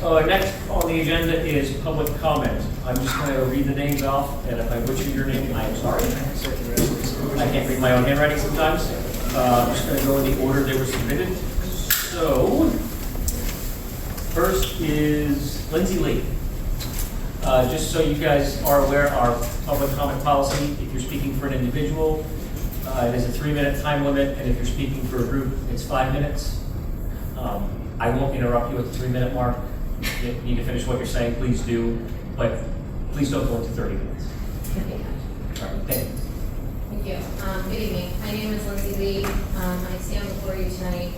Next on the agenda is public comment. I'm just going to read the names off, and if I butcher your name, I am sorry. I can't read my own handwriting sometimes. I'm just going to go in the order they were submitted. So, first is Lindsay Lee. Just so you guys are aware, our public comment policy, if you're speaking for an individual, it is a 3-minute time limit, and if you're speaking for a group, it's 5 minutes. I won't interrupt you at the 3-minute mark. If you need to finish what you're saying, please do, but please don't go into 30 minutes. All right, thank you. Thank you. Good evening. My name is Lindsay Lee. I stand before you tonight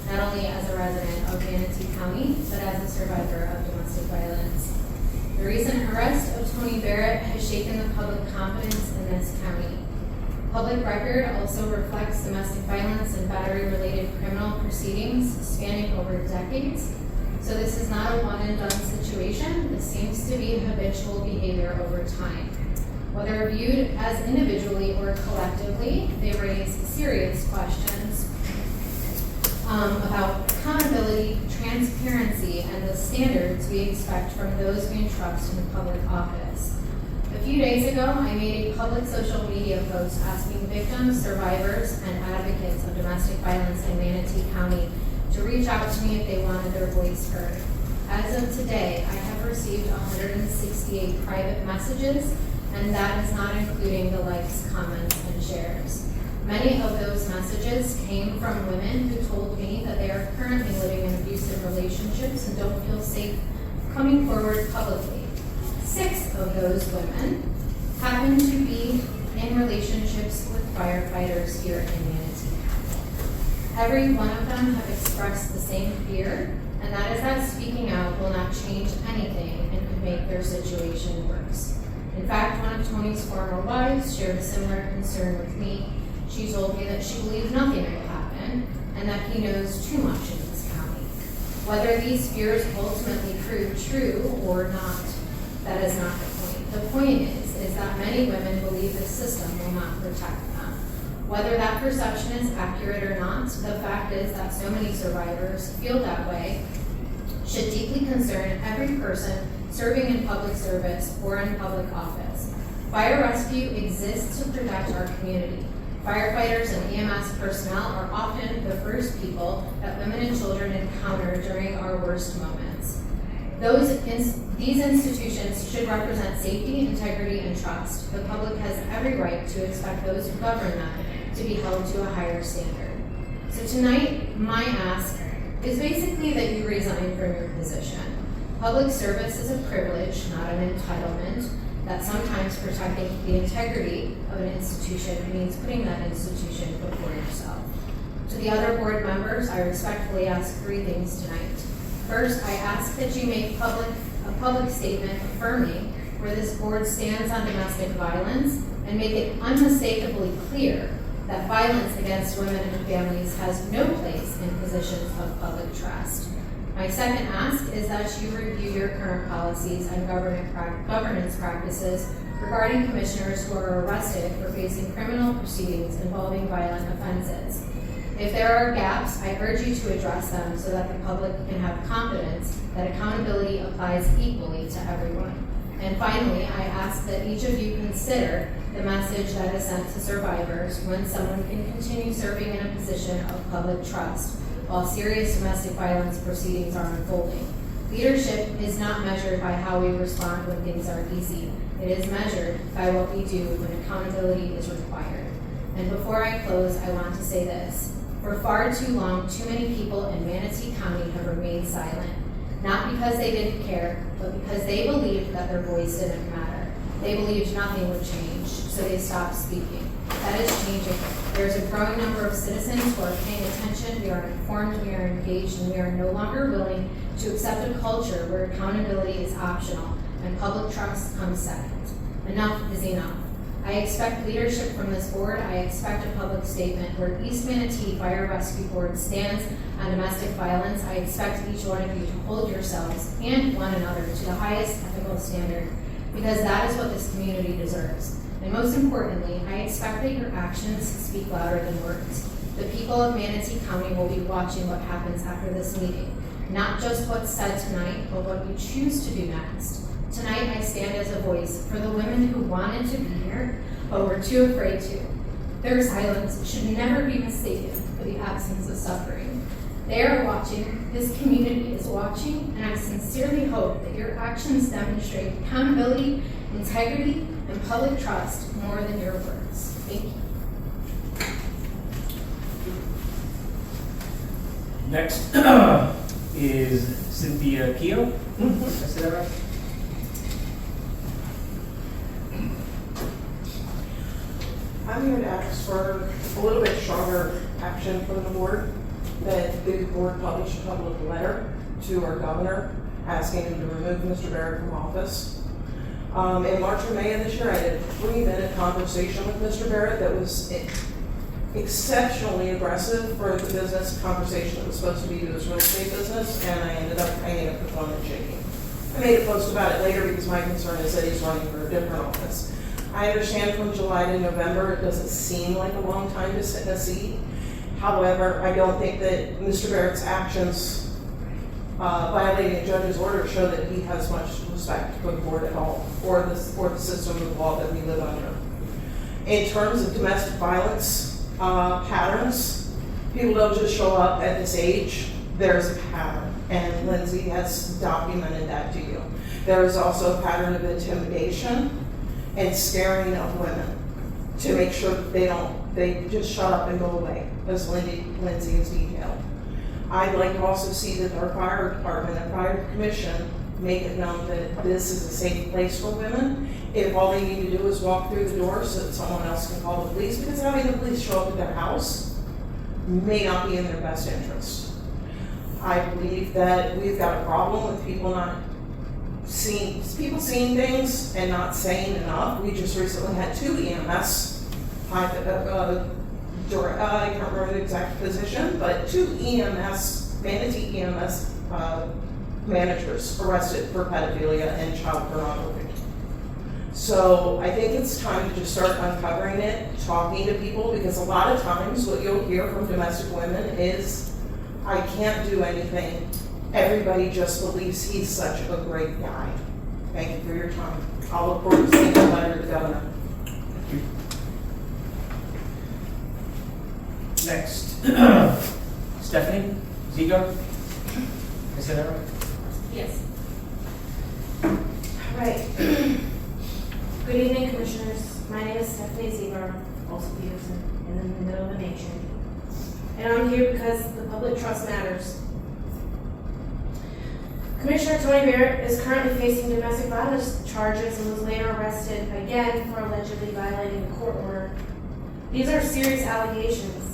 not only as a resident of Manatee County, but as a survivor of domestic violence. The recent arrest of Tony Barrett has shaken the public confidence in this county. Public record also reflects domestic violence and battery-related criminal proceedings spanning over decades. So this is not a one-and-done situation. This seems to be habitual behavior over time. Whether viewed as individually or collectively, they raise serious questions about accountability, transparency, and the standards we expect from those we entrust in public office. A few days ago, I made a public social media post asking victims, survivors, and advocates of domestic violence in Manatee County to reach out to me if they wanted their voice heard. As of today, I have received 168 private messages, and that is not including the likes, comments, and shares. Many of those messages came from women who told me that they are currently living in abusive relationships and don't feel safe coming forward publicly. 6 of those women happen to be in relationships with firefighters here in Manatee. Every one of them have expressed the same fear, and that is that speaking out will not change anything and could make their situation worse. In fact, one of Tony's former wives shared a similar concern with me. She told me that she believes nothing will happen and that he knows too much in this county. Whether these fears ultimately prove true or not, that is not the point. The point is that many women believe the system will not protect them. Whether that perception is accurate or not, the fact is that so many survivors feel that way should deeply concern every person serving in public service or in public office. Fire rescue exists to protect our community. Firefighters and EMS personnel are often the first people that women and children encounter during our worst moments. These institutions should represent safety, integrity, and trust. The public has every right to expect those who govern them to be held to a higher standard. So tonight, my ask is basically that you resign from your position. Public service is a privilege, not an entitlement, that sometimes protecting the integrity of an institution means putting that institution before yourself. To the other board members, I respectfully ask 3 things tonight. First, I ask that you make a public statement affirming where this board stands on domestic violence and make it unmistakably clear that violence against women and families has no place in positions of public trust. My second ask is that you review your current policies and governance practices regarding commissioners who are arrested for facing criminal proceedings involving violent offenses. If there are gaps, I urge you to address them so that the public can have confidence that accountability applies equally to everyone. And finally, I ask that each of you consider the message that is sent to survivors when someone can continue serving in a position of public trust while serious domestic violence proceedings are unfolding. Leadership is not measured by how we respond when things are easy. It is measured by what we do when accountability is required. And before I close, I want to say this. For far too long, too many people in Manatee County have remained silent, not because they didn't care, but because they believed that their voice didn't matter. They believed nothing would change, so they stopped speaking. That is changing. There's a growing number of citizens who are paying attention, we are informed, we are engaged, and we are no longer willing to accept a culture where accountability is optional and public trust comes second. Enough is enough. I expect leadership from this board. I expect a public statement where East Manatee Fire Rescue Board stands on domestic violence. I expect each one of you to hold yourselves and one another to the highest ethical standard, because that is what this community deserves. And most importantly, I expect that your actions speak louder than words. The people of Manatee County will be watching what happens after this meeting. not just what's said tonight, but what you choose to do next. Tonight, I stand as a voice for the women who wanted to be here, but were too afraid to. Their silence should never be mistaken for the absence of suffering. They are watching, this community is watching, and I sincerely hope that your actions demonstrate accountability, integrity, and public trust more than your words. Thank you. Next is Cynthia Keogh. Did I say that right? I'm here to ask for a little bit stronger action from the board, that the board publish a public letter to our governor asking him to remove Mr. Barrett from office. In March or May of this year, I had a 3-minute conversation with Mr. Barrett that was exceptionally aggressive for the business conversation that was supposed to be to his real estate business, and I ended up hanging up the phone and shaking. I made a post about it later because my concern is that he's running for a different office. I understand from July to November, it doesn't seem like a long time to sit in a seat. However, I don't think that Mr. Barrett's actions violating a judge's order show that he has much respect for the board at all, or the system of law that we live under. In terms of domestic violence patterns, people don't just show up at this age. There's a pattern, and Lindsay has documented that to you. There is also a pattern of intimidation and scaring of women to make sure that they just shut up and go away, as Lindsay has detailed. I'd like to also see that our fire department and fire commission make it known that this is a safe place for women. If all they need to do is walk through the door so that someone else can call the police, because having the police show up at their house may not be in their best interest. I believe that we've got a problem with people seeing things and not saying enough. We just recently had 2 EMS, I can't remember the exact position, but 2 EMS, Manatee EMS managers arrested for pedophilia and child pornography. So I think it's time to just start uncovering it, talking to people, because a lot of times what you'll hear from domestic women is, I can't do anything. Everybody just believes he's such a great guy. Thank you for your time. I'll look forward to seeing the letter to the governor. Thank you. Next, Stephanie Ziegler. Did I say that right? Yes. All right. Good evening, Commissioners. My name is Stephanie Ziegler, also Peterson, in the middle of the nation. And I'm here because the public trust matters. Commissioner Tony Barrett is currently facing domestic violence charges and was later arrested again for allegedly violating a court order. These are serious allegations.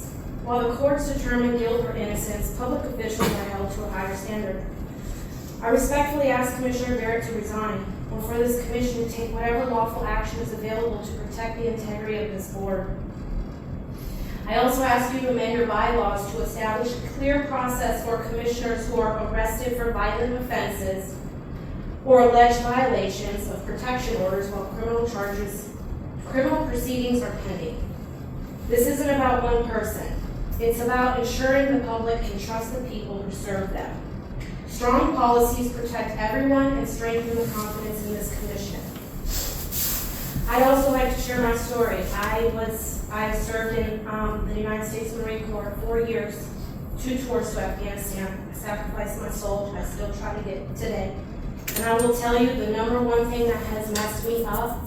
While the courts determine guilt or innocence, public officials are held to a higher standard. I respectfully ask Commissioner Barrett to resign, or for this commission to take whatever lawful action is available to protect the integrity of this board. I also ask you to amend your bylaws to establish a clear process for commissioners who are arrested for violent offenses or alleged violations of protection orders while criminal proceedings are pending. This isn't about one person. It's about ensuring the public can trust the people who serve them. Strong policies protect everyone and strengthen the confidence in this commission. I'd also like to share my story. I served in the United States Marine Corps 4 years, 2 tours to Afghanistan. I sacrificed my soul. I still try to get it today. And I will tell you the number one thing that has messed me up,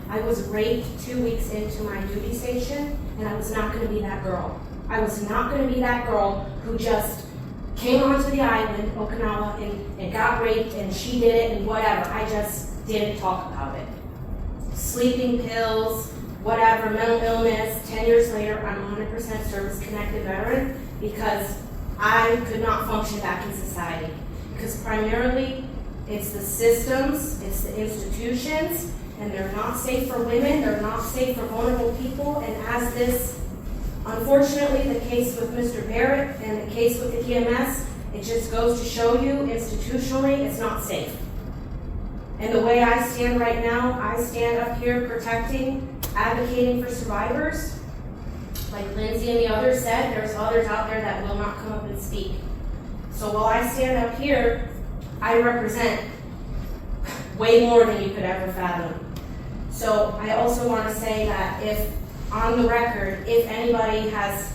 I was raped 2 weeks into my duty station, and I was not going to be that girl. I was not going to be that girl who just came onto the island, Okinawa, and got raped, and she did it, and whatever. I just didn't talk about it. Sleeping pills, whatever, mental illness. 10 years later, I'm 100% service-connected veteran because I could not function back in society. Because primarily, it's the systems, it's the institutions, and they're not safe for women, they're not safe for vulnerable people, and as this, unfortunately, the case with Mr. Barrett and the case with the EMS, it just goes to show you, institutionally, it's not safe. And the way I stand right now, I stand up here protecting, advocating for survivors. Like Lindsay and the others said, there's others out there that will not come up and speak. So while I stand up here, I represent way more than you could ever fathom. So I also want to say that if, on the record, if anybody has,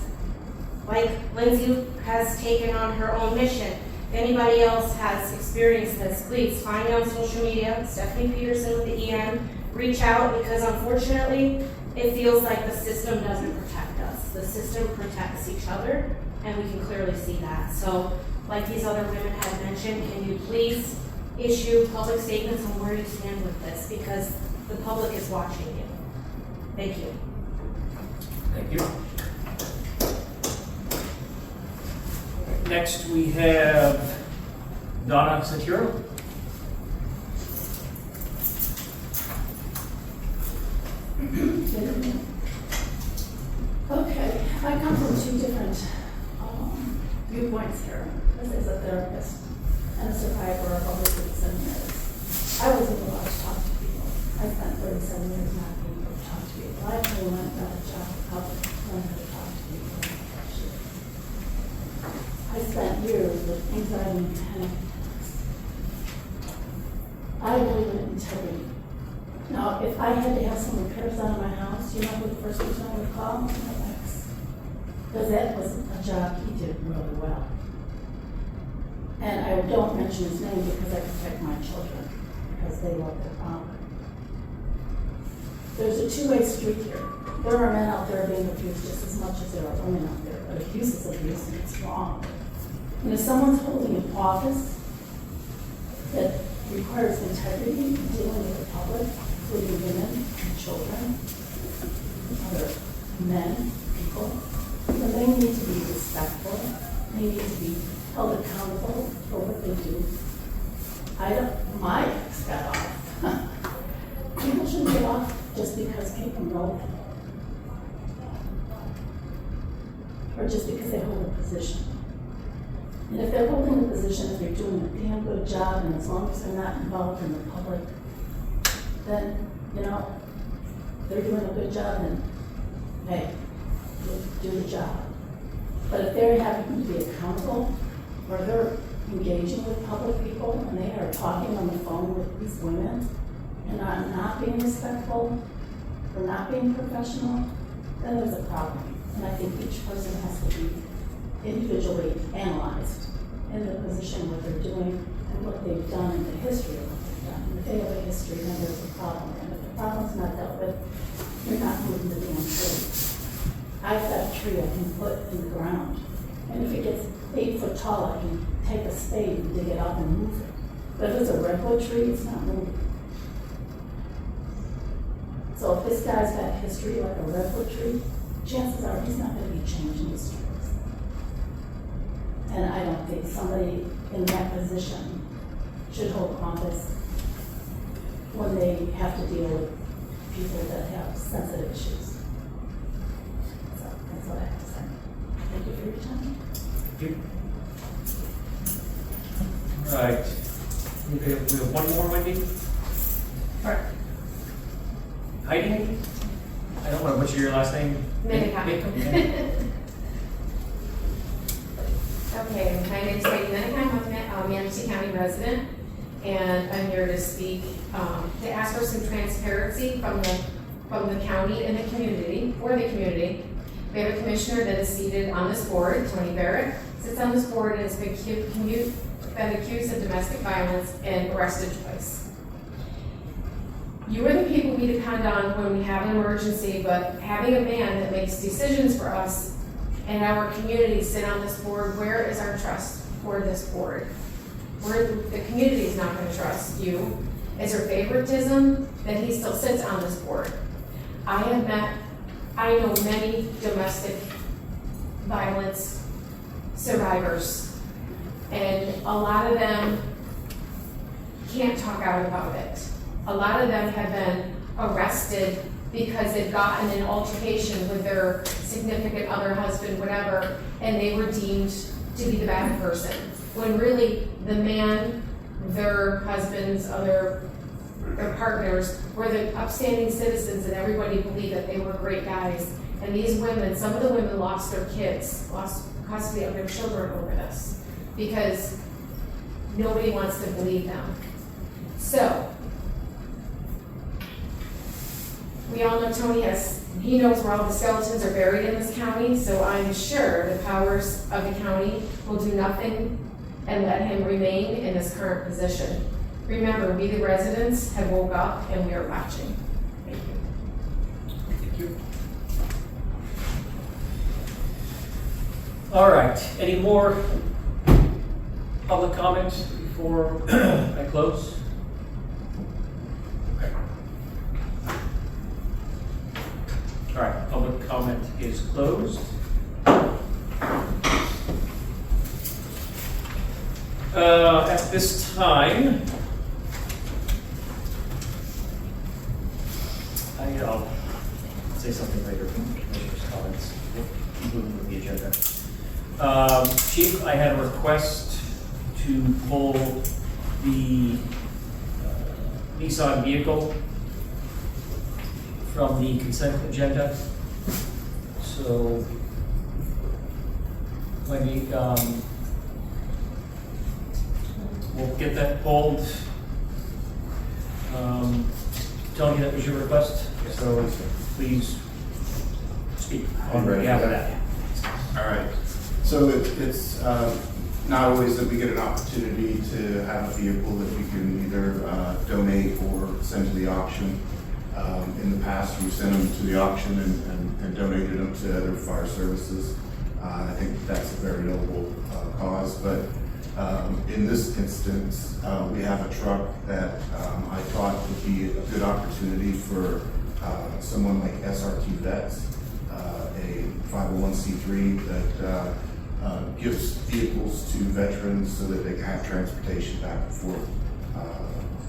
like Lindsay has taken on her own mission, if anybody else has experienced this, please find me on social media, Stephanie Peterson with the EN, reach out, because unfortunately, it feels like the system doesn't protect us. The system protects each other, and we can clearly see that. So, like these other women had mentioned, can you please issue public statements on where you stand with this, because the public is watching you. Thank you. Thank you. Next, we have Donna Satiro. Okay, I come from two different viewpoints here. This is a therapist and a survivor of over 37 years. I wasn't allowed to talk to people. I spent 37 years not being able to talk to people. I actually went and got a job in public, learned how to talk to people. I spent years with anxiety and panic attacks. I believe in integrity. Now, if I had to have some repairs done in my house, you know who the first person I would call? My ex. Because that was a job he did really well. And I don't mention his name because I protect my children, because they love their father. There's a two-way street here. There are men out there being abused just as much as there are women out there, but abuse is abuse and it's wrong. And if someone's holding an office that requires integrity in dealing with the public, including women and children, other men, people, then they need to be respectful. They need to be held accountable for what they do. My ex got off. People shouldn't get off just because people know them. Or just because they hold a position. And if they're holding a position, if they're doing a damn good job, and as long as they're not involved in the public, then, you know, they're doing a good job, then, hey, do the job. But if they're having to be accountable, or they're engaging with public people, and they are talking on the phone with these women, and are not being respectful, or not being professional, then there's a problem. And I think each person has to be individually analyzed in the position, what they're doing, and what they've done in the history of what they've done. And if they have a history, then there's a problem. And if the problem's not dealt with, you're not moving the damn tree. I've got a tree I can put in the ground. And if it gets 8 foot tall, I can take a spade and dig it up and move it. But if it's a redwood tree, it's not moving. So if this guy's got history like a redwood tree, chances are he's not going to be changing his trees. And I don't think somebody in that position should hold office when they have to deal with people that have sensitive issues. So that's what I have to say. Thank you for your time. Thank you. All right. We have one more, Wendy. All right. Heidi? I don't want to butcher your last name. Manatee. Okay, my name is Heidi Manatee. I'm a Manatee County resident, and I'm here to speak, to ask for some transparency from the county and the community, for the community. We have a commissioner that is seated on this board, Tony Barrett, sits on this board and has been accused of domestic violence and arrested twice. You are the people we depend on when we have an emergency, but having a man that makes decisions for us and our community sit on this board, where is our trust for this board? The community is not going to trust you. Is there favoritism that he still sits on this board? I know many domestic violence survivors, and a lot of them can't talk out about it. A lot of them have been arrested because they've gotten an altercation with their significant other, husband, whatever, and they were deemed to be the bad person. When really the man, their husbands, their partners were the upstanding citizens, and everybody believed that they were great guys. And these women, some of the women lost their kids, lost custody of their children over this, because nobody wants to believe them. So, we all know Tony he knows where all the skeletons are buried in this county, so I'm sure the powers of the county will do nothing and let him remain in his current position. Remember, we the residents have woke up and we are watching. Thank you. Thank you. All right, any more public comments before I close? Okay. All right, public comment is closed. At this time, I'll say something later, commissioners' comments, moving with the agenda. Chief, I had a request to pull the Nissan vehicle from the consent agenda. So, Wendy, we'll get that pulled. Tony, that was your request, so please speak on behalf of that. All right. So it's not always that we get an opportunity to have a vehicle that we can either donate or send to the auction. In the past, we've sent them to the auction and donated them to other fire services. I think that's a very noble cause, but in this instance, we have a truck that I thought would be a good opportunity for someone like SRT Vets, a 501c3 that gives vehicles to veterans so that they can have transportation back and forth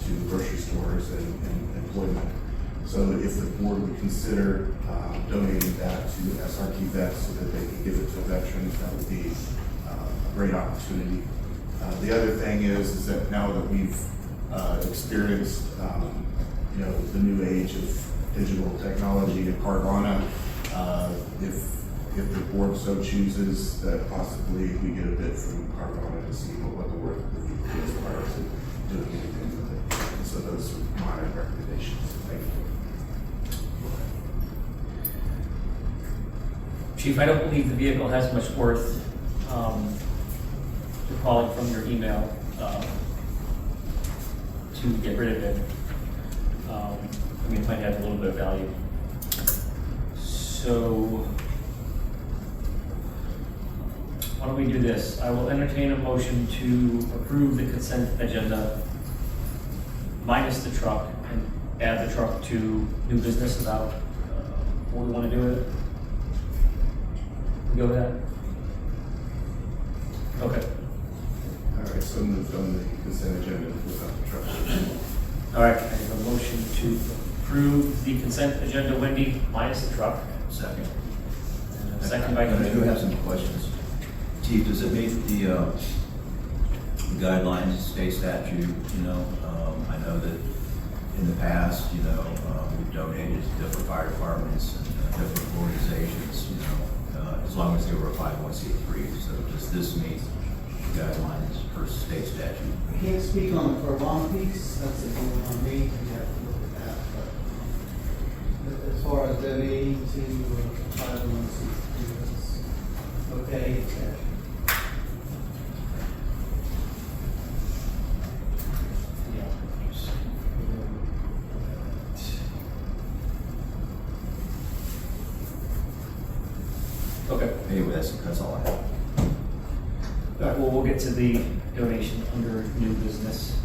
to grocery stores and employment. So if the board would consider donating that to SRT Vets so that they can give it to veterans, that would be a great opportunity. The other thing is that now that we've experienced, the new age of digital technology at Carvana, if the board so chooses, that possibly we get a bid from Carvana to see what the worth of the vehicle is prior to doing anything with it. And so those are my recommendations. Thank you. Chief, I don't believe the vehicle has much worth. Recalling from your email to get rid of it. It might have a little bit of value. So why don't we do this? I will entertain a motion to approve the consent agenda minus the truck and add the truck to new business about what we want to do with it. We go with that? Okay. All right, so moved on the consent agenda without the truck. All right, I have a motion to approve the consent agenda, Wendy, minus the truck. Second. And a second by I do Commissioner. have some questions. Chief, does it meet the guidelines, state statute? I know that in the past, we've donated to different fire departments and different organizations, as long as they were a 501c3. So does this meet guidelines per state statute? I can't speak on the furlong piece, that's a going on me, we have to look at that, but as far as donating to 501c3, it's okay, it's actually. Okay. Anyway, that's all I have. All right, well, we'll get to the donation under new business.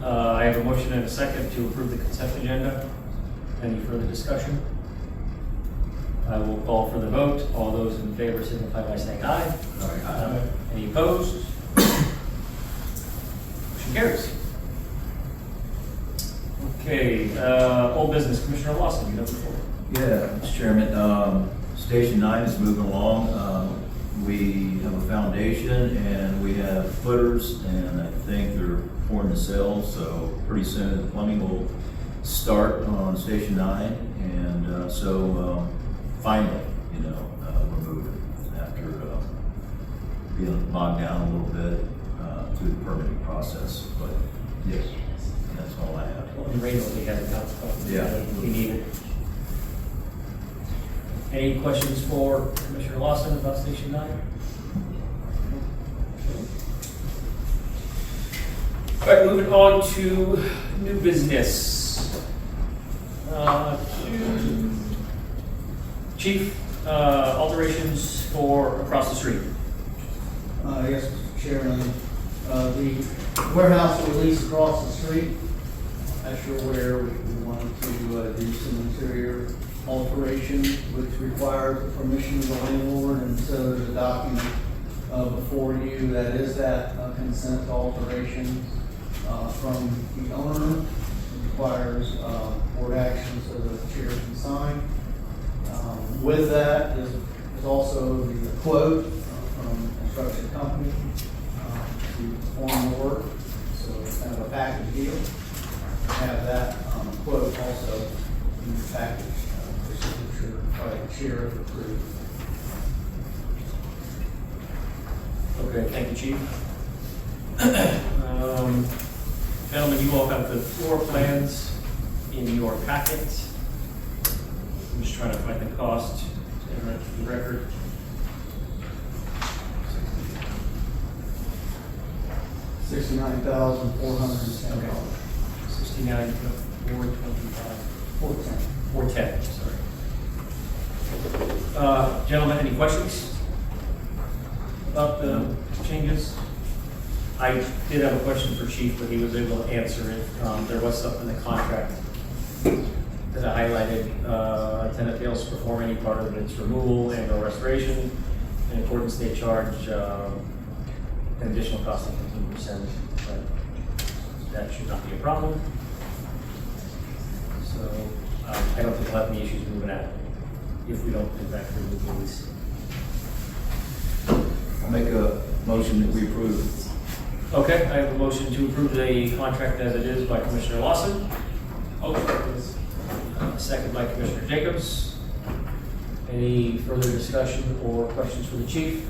I have a motion and a second to approve the consent agenda. Any further discussion? I will call for the vote. All those in favor signify by saying aye. Aye. Any opposed? Motion carries. Okay, old business, Commissioner Lawson, you have the floor. Yeah, Mr. Chairman, Station 9 is moving along. We have a foundation and we have footers, and I think they're pouring the cells, so pretty soon the plumbing will start on Station 9, and so finally, we're moving after being bogged down a little bit. through the permitting process, but yes, that's all I have. Well, and Ray's already has it out. Yeah. If we need it. Any questions for Commissioner Lawson about Station 9? All right, moving on to new business. Chief, alterations for across the street. Yes, Mr. Chairman, the warehouse we lease across the street, as you're aware, we wanted to do some interior alteration, which requires permission of the landlord, and so there's a document before you that is that consent to alteration from the owner. It requires board action so that the chair can sign. With that is also the quote from the construction company to perform the work. So it's kind of a package deal. Have that quote also in the package for signature by the chair if approved. Okay, thank you, Chief. Gentlemen, you all have the floor plans in your packet. I'm just trying to find the cost to enter it to the record. $69,410. 69, 425, 410. 410, sorry. Gentlemen, any questions about the changes? I did have a question for Chief, but he was able to answer it. There was something in the contract that I highlighted. A tenant fails to perform any part of its removal and or restoration. In accordance, they charge an additional cost of 15%, but that should not be a problem. So I don't think we'll have any issues moving out if we don't in fact remove the lease. I'll make a motion that we approve. Okay, I have a motion to approve the contract as it is by Commissioner Lawson. Second by Commissioner Jacobs. Any further discussion or questions for the chief?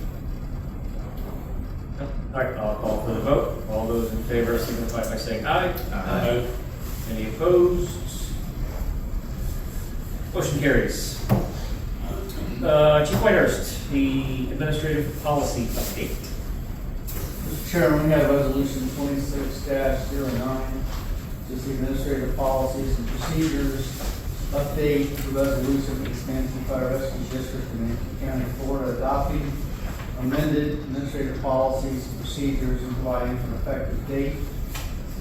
No? All right, I'll call for the vote. All those in favor signify by saying aye. Aye. Any opposed? Motion carries. Chief Whitehurst, the administrative policy update. Mr. Chairman, we have resolution 26-09, just the administrative policies and procedures update the resolution of the East Manatee Fire Rescue District in Manatee County, Florida, adopting amended administrative policies and procedures and providing for an effective date.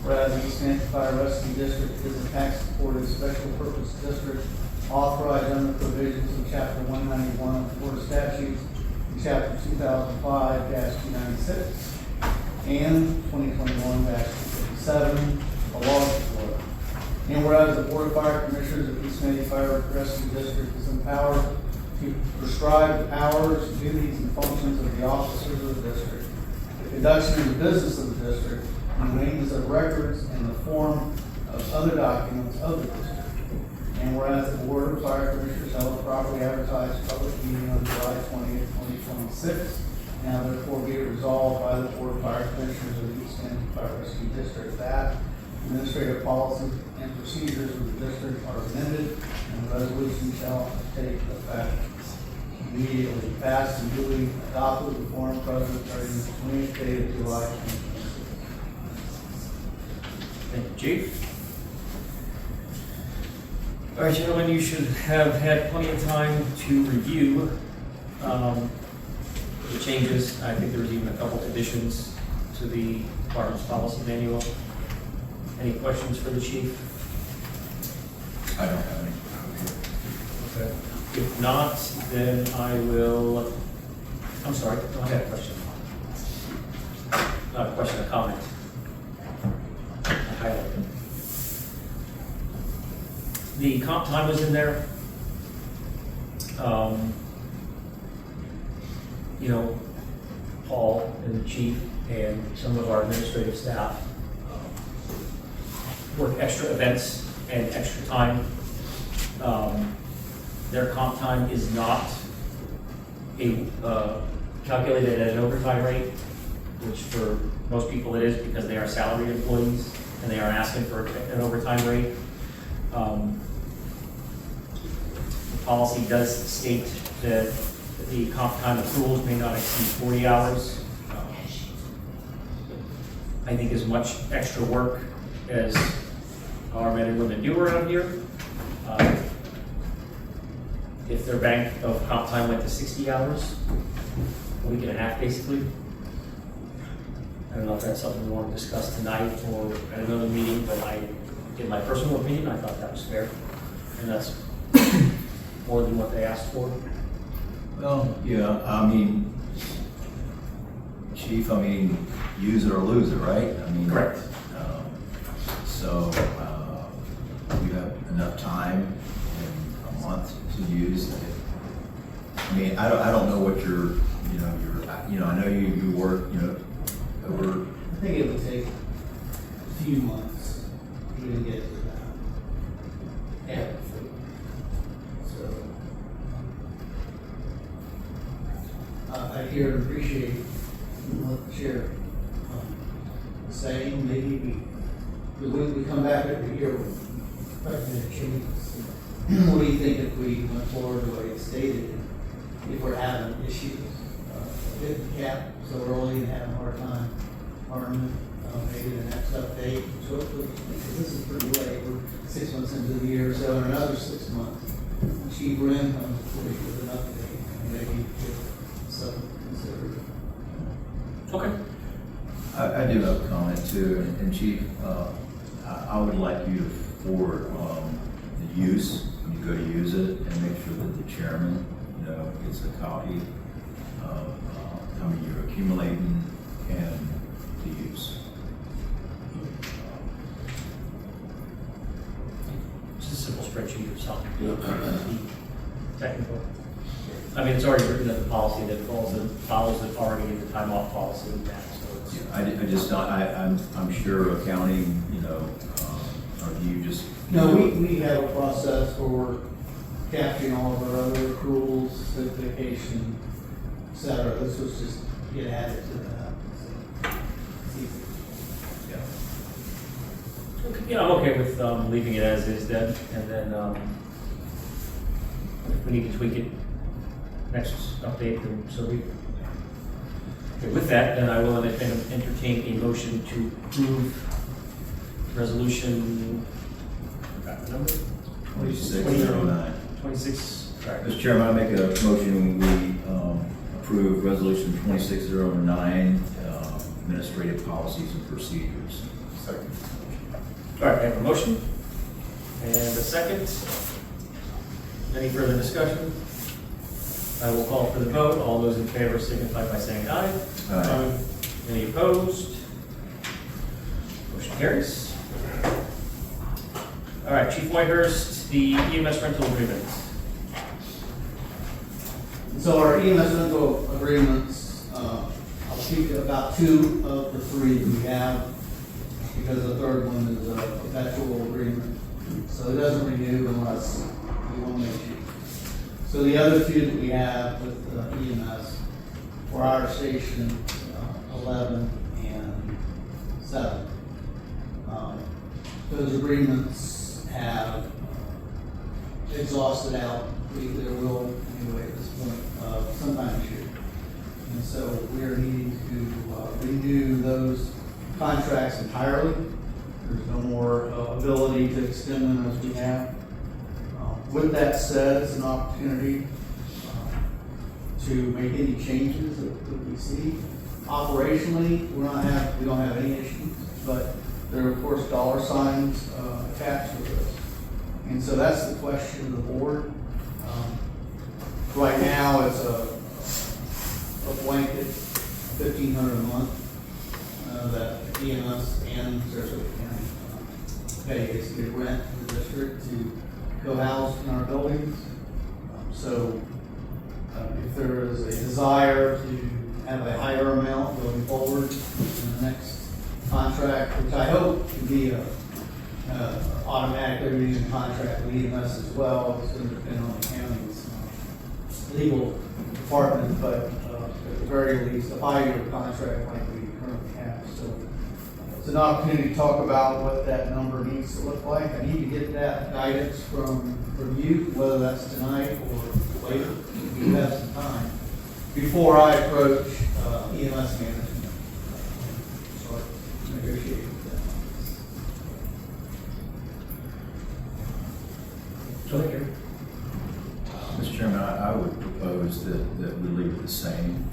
Whereas the East Manatee Fire Rescue District is a tax-supported special purpose district authorized under the provisions of Chapter 191 of the Florida statutes and Chapter 2005-296 and 2021-257 of laws of Florida. And whereas the Board of Fire Commissioners of East Manatee Fire Rescue District is empowered to prescribe the powers, duties, and functions of the officers of the district, the conduction of the business of the district, and the maintenance of records and the form of other documents of the district. And whereas the Board of Fire Commissioners held a properly advertised public meeting on July 20th, 2026, now therefore be it resolved by the Board of Fire Commissioners of the East Manatee Fire Rescue District that administrative policies and procedures of the district are amended, and the resolution shall take effect immediately. Passed and duly adopted the Foreign President during the 20th day of July 2026. Thank you, Chief. All right, gentlemen, you should have had plenty of time to review the changes. I think there was even a couple additions to the department's policy manual. Any questions for the chief? I don't have any. Okay. If not, then I will, I'm sorry, go ahead, a question. Not a question, a comment. I highlighted. The comp time was in there. You know, Paul and the chief and some of our administrative staff work extra events and extra time. Their comp time is not calculated at an overtime rate. which for most people it is because they are salaried employees and they are asking for an overtime rate. The policy does state that the comp time accruals may not exceed 40 hours. I think as much extra work as our men and women do around here, if their bank of comp time went to 60 hours, a week and a half basically, I don't know if that's something we want to discuss tonight or at another meeting, but in my personal opinion, I thought that was fair. And that's more than what they asked for. Well, yeah, I mean, Chief, I mean, use it or lose it, right? I mean, Correct. So, you have enough time in a month to use it. I mean, I don't know what I know you work, over, I think it would take a few months to even get to that. Yeah. So, I hear and appreciate what the chair is saying. Maybe we come back every year with recommended changes. What do you think if we went forward the way it's stated? If we're having issues, hit the cap so early and having a hard time learning, maybe the next update, because this is pretty late. We're 6 months into the year, so in another 6 months, Chief Wren comes with an update, and maybe give something to consider. Okay. I do have a comment too, and Chief, I would like you to forward the use, when you go to use it, and make sure that the chairman, gets a copy of how many you're accumulating and the use. Just a simple spreadsheet or something. Technical. I mean, it's already written in the policy that follows the already in the time off policy and that, so it's. I just not, I'm sure accounting, or you just. No, we have a process for capturing all of our other accruals, vacation, et cetera. This was just get added to that. So, it's easy. Yeah. Okay, yeah, I'm okay with leaving it as is then, and then if we need to tweak it, next update, then so we. Okay, with that, then I will entertain a motion to approve resolution, I forgot the number? 2609. 26, sorry. Mr. Chairman, I make a motion, we approve resolution 2609, administrative policies and procedures. Second. All right, I have a motion and a second. Any further discussion? I will call for the vote. All those in favor signify by saying aye. Aye. Any opposed? Motion carries. All right, Chief Whitehurst, the EMS rental agreement. So our EMS rental agreements, I'll speak about 2 of the 3 we have, because the third one is a perpetual agreement. So it doesn't renew unless we want to make changes. So the other 2 that we have with EMS for our station 11 and 7. Those agreements have exhausted out, there will anyway at this point, sometime this year. And so we are needing to renew those contracts entirely. There's no more ability to extend them as we have. With that said, it's an opportunity to make any changes that we see. Operationally, we don't have any issues, but there are of course dollar signs attached to this. And so that's the question of the board. Right now, it's a blanket $1,500 a month that EMS and Sarasota County pay basically rent in the district to co-house in our buildings. So if there is a desire to have a higher amount going forward in the next contract, which I hope to be a automatically renewing contract with EMS as well, it's going to depend on the county's legal department, but at the very least, a 5-year contract like we So it's an opportunity to talk about what that number needs to look like. I need to get that guidance from you, whether that's tonight or later, if you have some time, before I approach EMS management. Start negotiating with them. So, Gary? Mr. Chairman, I would propose that we leave it the same.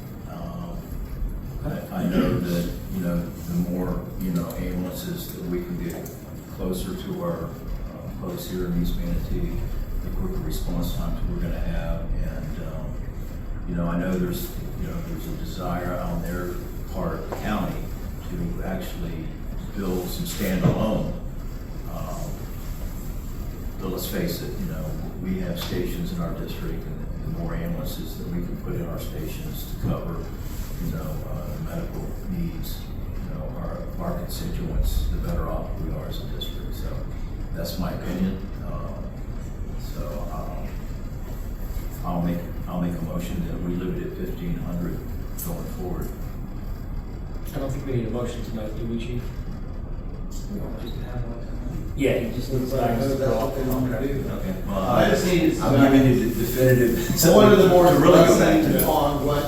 I know that, you know, the more, you know, ambulances that we can get closer to our posts here in East Manatee, the quicker response times we're gonna have. And, you know, I know there's a desire on their part of the county to actually build some standalone. But let's face it, you know, we have stations in our district, and the more ambulances that we can put in our stations to cover, you know, medical needs, you know, our constituents, the better off we are as a district. So that's my opinion. I'll make a motion that we leave it at 1,500 going forward. I don't think we need a motion tonight, do we, Chief? We don't just have one tonight. Yeah, he just needs But I know that's what they want to do. Okay. Well, I just needed some. I'm giving you the definitive. So one of the more to really go back to pressing that. on what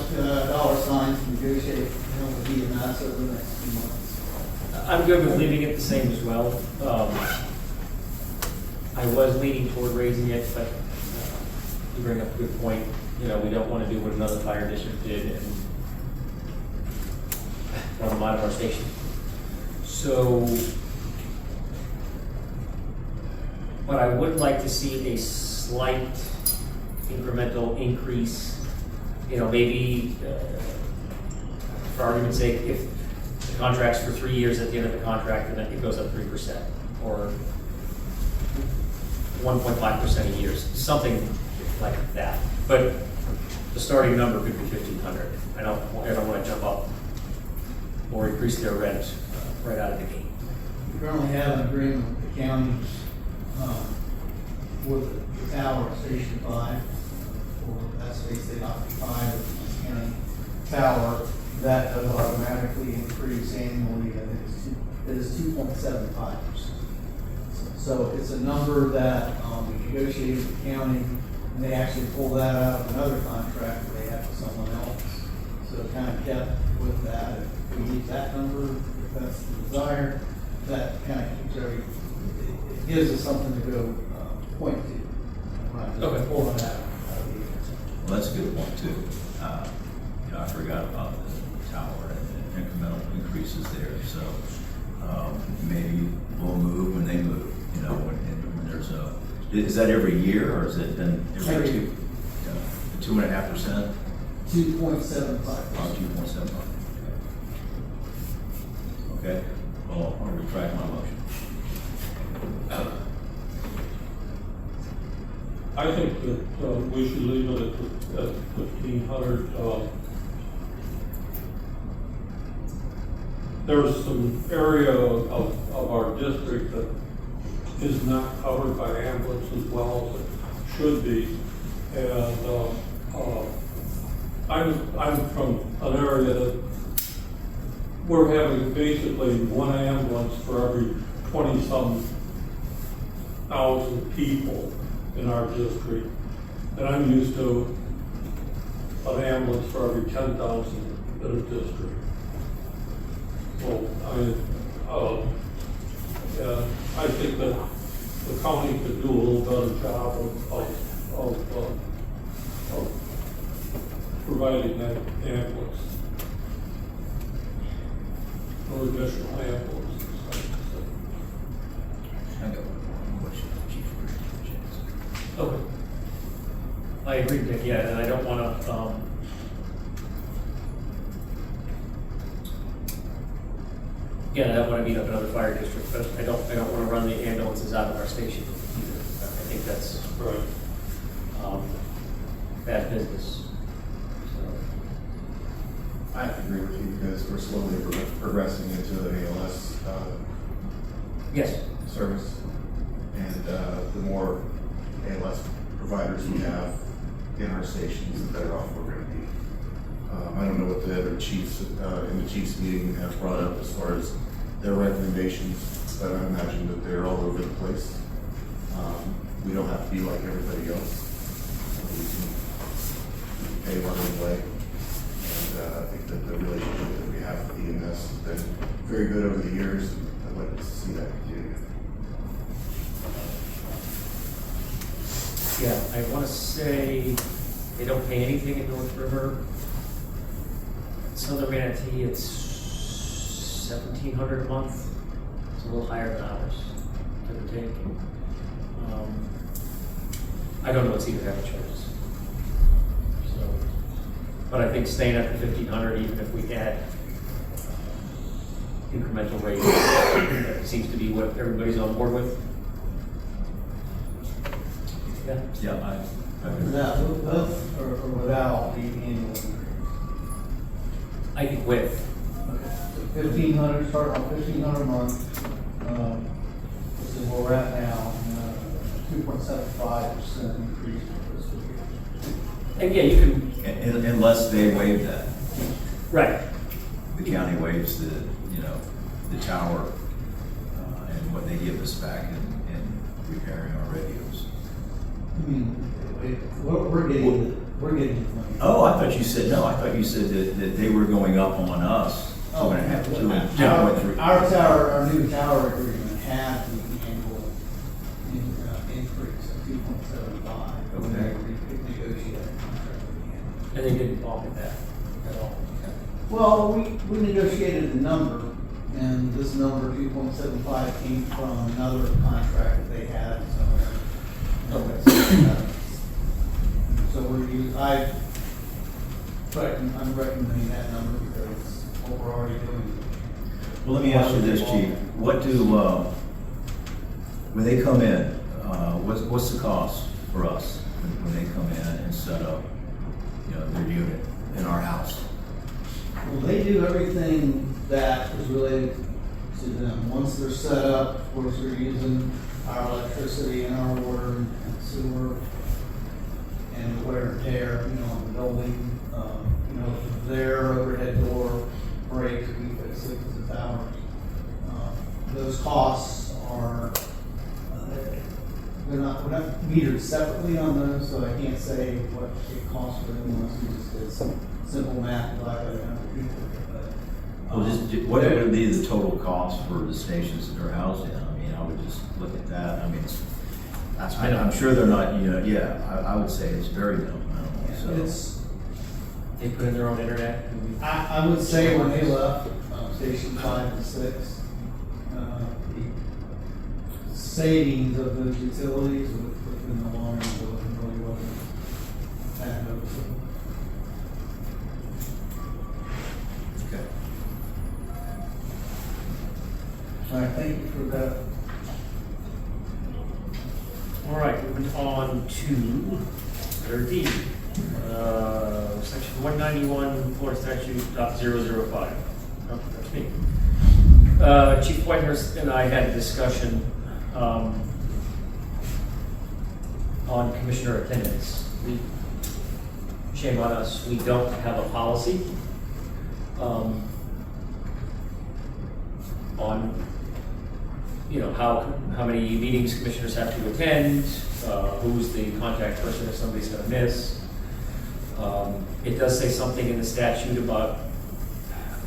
dollar signs to negotiate, you know, with EMS over the next few months. I'm good with leaving it the same as well. I was leaning toward raising it, but you bring up a good point. You know, we don't want to do what another fire district did and run them out of our station. So, but I would like to see a slight incremental increase. You know, maybe, for argument's sake, if the contract's for 3 years, at the end of the contract, and then it goes up 3%, or 1.5% a year, something like that. But the starting number could be 1,500. I don't want to jump up or increase their rent right out of the gate. We currently have an agreement with the county for the tower at Station 5, for that space they occupy with the county tower. That does automatically increase annually, and it is 2.75%. So it's a number that we negotiated with the county, and they actually pull that out of another contract that they have with someone else. So it kind of kept with that. If we use that number, if that's the desire, that kind of keeps it gives us something to go point to. Right, just Okay. pull it out of the air. Well, that's a good point too. You know, I forgot about the tower and incremental increases there. So maybe we'll move when they move. You know, when there's a, is that every year or is it been every Every- 2.5%? 2.75. Oh, 2.75. Okay. Well, I'll retract my motion. I think that we should leave it at 1,500. There's some area of our district that is not covered by ambulance as well as it should be. And I'm from an area that we're having basically one ambulance for every 20-some thousand people in our district. And I'm used to an ambulance for every 10,000 in a district. So I think that the county could do a little better job of providing that ambulance. Or additional ambulances, I should say. I got one more question, Chief. Okay. I agree, Nick, yeah, and I don't want to, again, I don't want to beat up another fire district, but I don't want to run the ambulances out of our station either. I think that's Right. bad business. I agree with you because we're slowly progressing into an ALS Yes. service. And the more ALS providers we have in our stations, the better off we're going to be. I don't know what the other chiefs, in the chiefs meeting have brought up as far as their recommendations, but I imagine that they're all over the place. We don't have to be like everybody else. We can pave our own way. And I think that the relationship that we have with EMS has been very good over the years, and I'd like to see that continue. Yeah, I want to say they don't pay anything in North River. Southern Manatee, it's $1,700 a month. It's a little higher than ours, give or take. I don't know what Cedar Rapids charges. So, but I think staying at the $1,500, even if we add incremental rates, that seems to be what everybody's on board with. Yeah. Yeah, With or without the annual increase? I think with. Okay, so 1,500, start on 1,500 a month. This is where we're at now, 2.75% increase for fiscal year. And yeah, you can. unless they waive that. Right. The county waives the, you know, the tower, and what they give us back in repairing our radios. I mean, we're getting the money. Oh, I thought you said, no, I thought you said that they were going up on us. Oh, 2.5. Our tower, our new tower agreement had the annual increase of 2.75. When they negotiated that contract with the annual. And they didn't balk at that at all. Well, we negotiated the number, and this number, 2.75, came from another contract that they had somewhere. So I'm recommending that number because it's what we're already doing. Well, let me ask you this, Chief. What do, when they come in, what's the cost for us when they come in and set up, you know, their unit in our house? Well, they do everything that is related to them. Once they're set up, of course, they're using our electricity and our water and sewer and the wear and tear, you know, on the building. You know, if their overhead door breaks, we fix it because it's ours. Those costs are, we're not metered separately on those, so I can't say what it costs for them unless we just did some simple math like I have to do. Well, what would be the total cost for the stations that they're housed in? I mean, I would just look at that. I mean, I'm sure they're not, you know, yeah, I would say it's very minimal. So They put in their own internet. I would say when they left station 5 and 6, the savings of those utilities within the long run really wasn't that noticeable. Okay. All right, thank you for that. All right, moving on to letter D. Section 191, Florida statute .005. Oh, that's me. Chief Whitehurst and I had a discussion on commissioner attendance. Shame on us, we don't have a policy on, you know, how many meetings commissioners have to attend, who's the contact person if somebody's gonna miss. It does say something in the statute about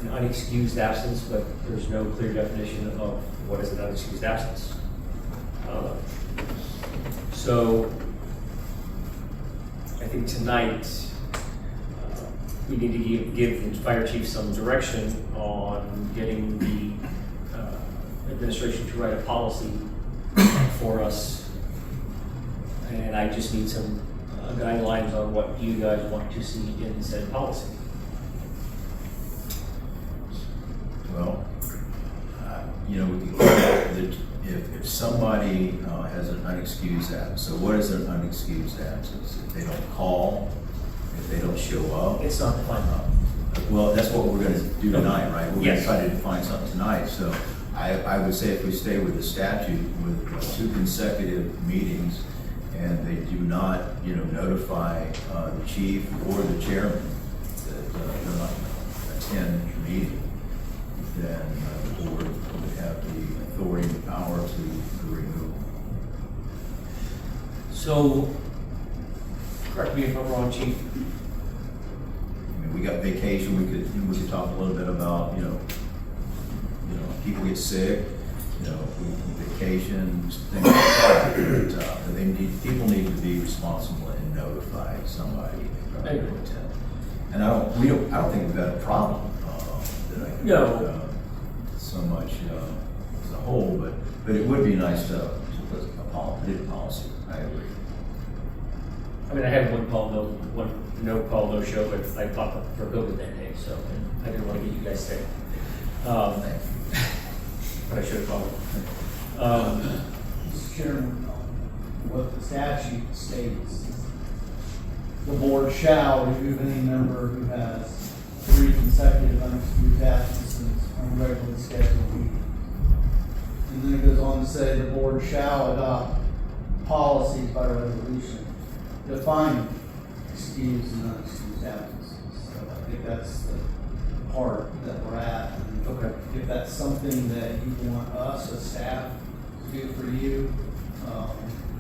an unexcused absence, but there's no clear definition of what is an unexcused absence. So I think tonight, we need to give the fire chief some direction on getting the administration to write a policy for us. And I just need some guidelines on what you guys want to see in said policy. Well, you know, we can call it if somebody has an unexcused absence. So what is an unexcused absence? If they don't call, if they don't show up. It's not defined. Well, that's what we're gonna do tonight, right? We're Yes. gonna try to define something tonight. So I would say if we stay with the statute with 2 consecutive meetings and they do not, you know, notify the chief or the chairman they're not going to attend your meeting, then the board would have the authority and power to remove. So, correct me if I'm wrong, Chief, I mean, we got vacation, we could talk a little bit about, people get sick, vacations, things like that. But people need to be responsible and notify somebody if they're not going to attend. And I don't think we've got a problem, that I can, No. so much, as a whole, but it would be nice to put a policy, I agree. I mean, I had one no call, no show, but I popped up for COVID that day, so I didn't want to get you guys sick. But I should have called. Mr. Chairman, what the statute states, the board shall remove any member who has 3 consecutive unexcused absences on regularly scheduled meetings. And then it goes on to say the board shall adopt policies by resolution defining excused and unexcused absences. So I think that's the part that we're at. And Okay. if that's something that you want us as staff to do for you,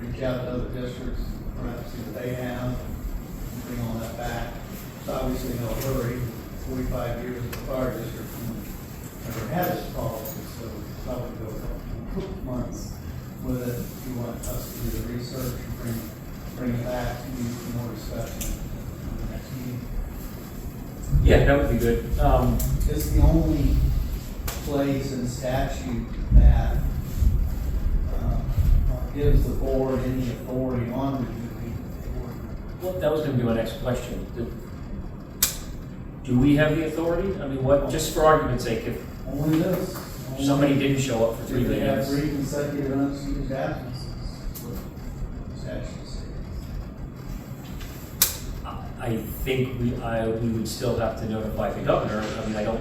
reach out to other districts, perhaps see what they have, and bring all that back. It's obviously no hurry, 45 years of the fire district, and never had this policy, so it's probably go a couple months with it. If you want us to do the research and bring it back to you for more discussion in the next meeting. Yeah, that would be good. It's the only place in statute that gives the board any authority on reviewing the ordinance. Well, that was going to be my next question. Do we have the authority? I mean, just for argument's sake, if Only this. somebody didn't show up for 3 If they have meetings, 3 consecutive unexcused absences, that's what the statute says. I think we would still have to notify the governor. I mean, I don't.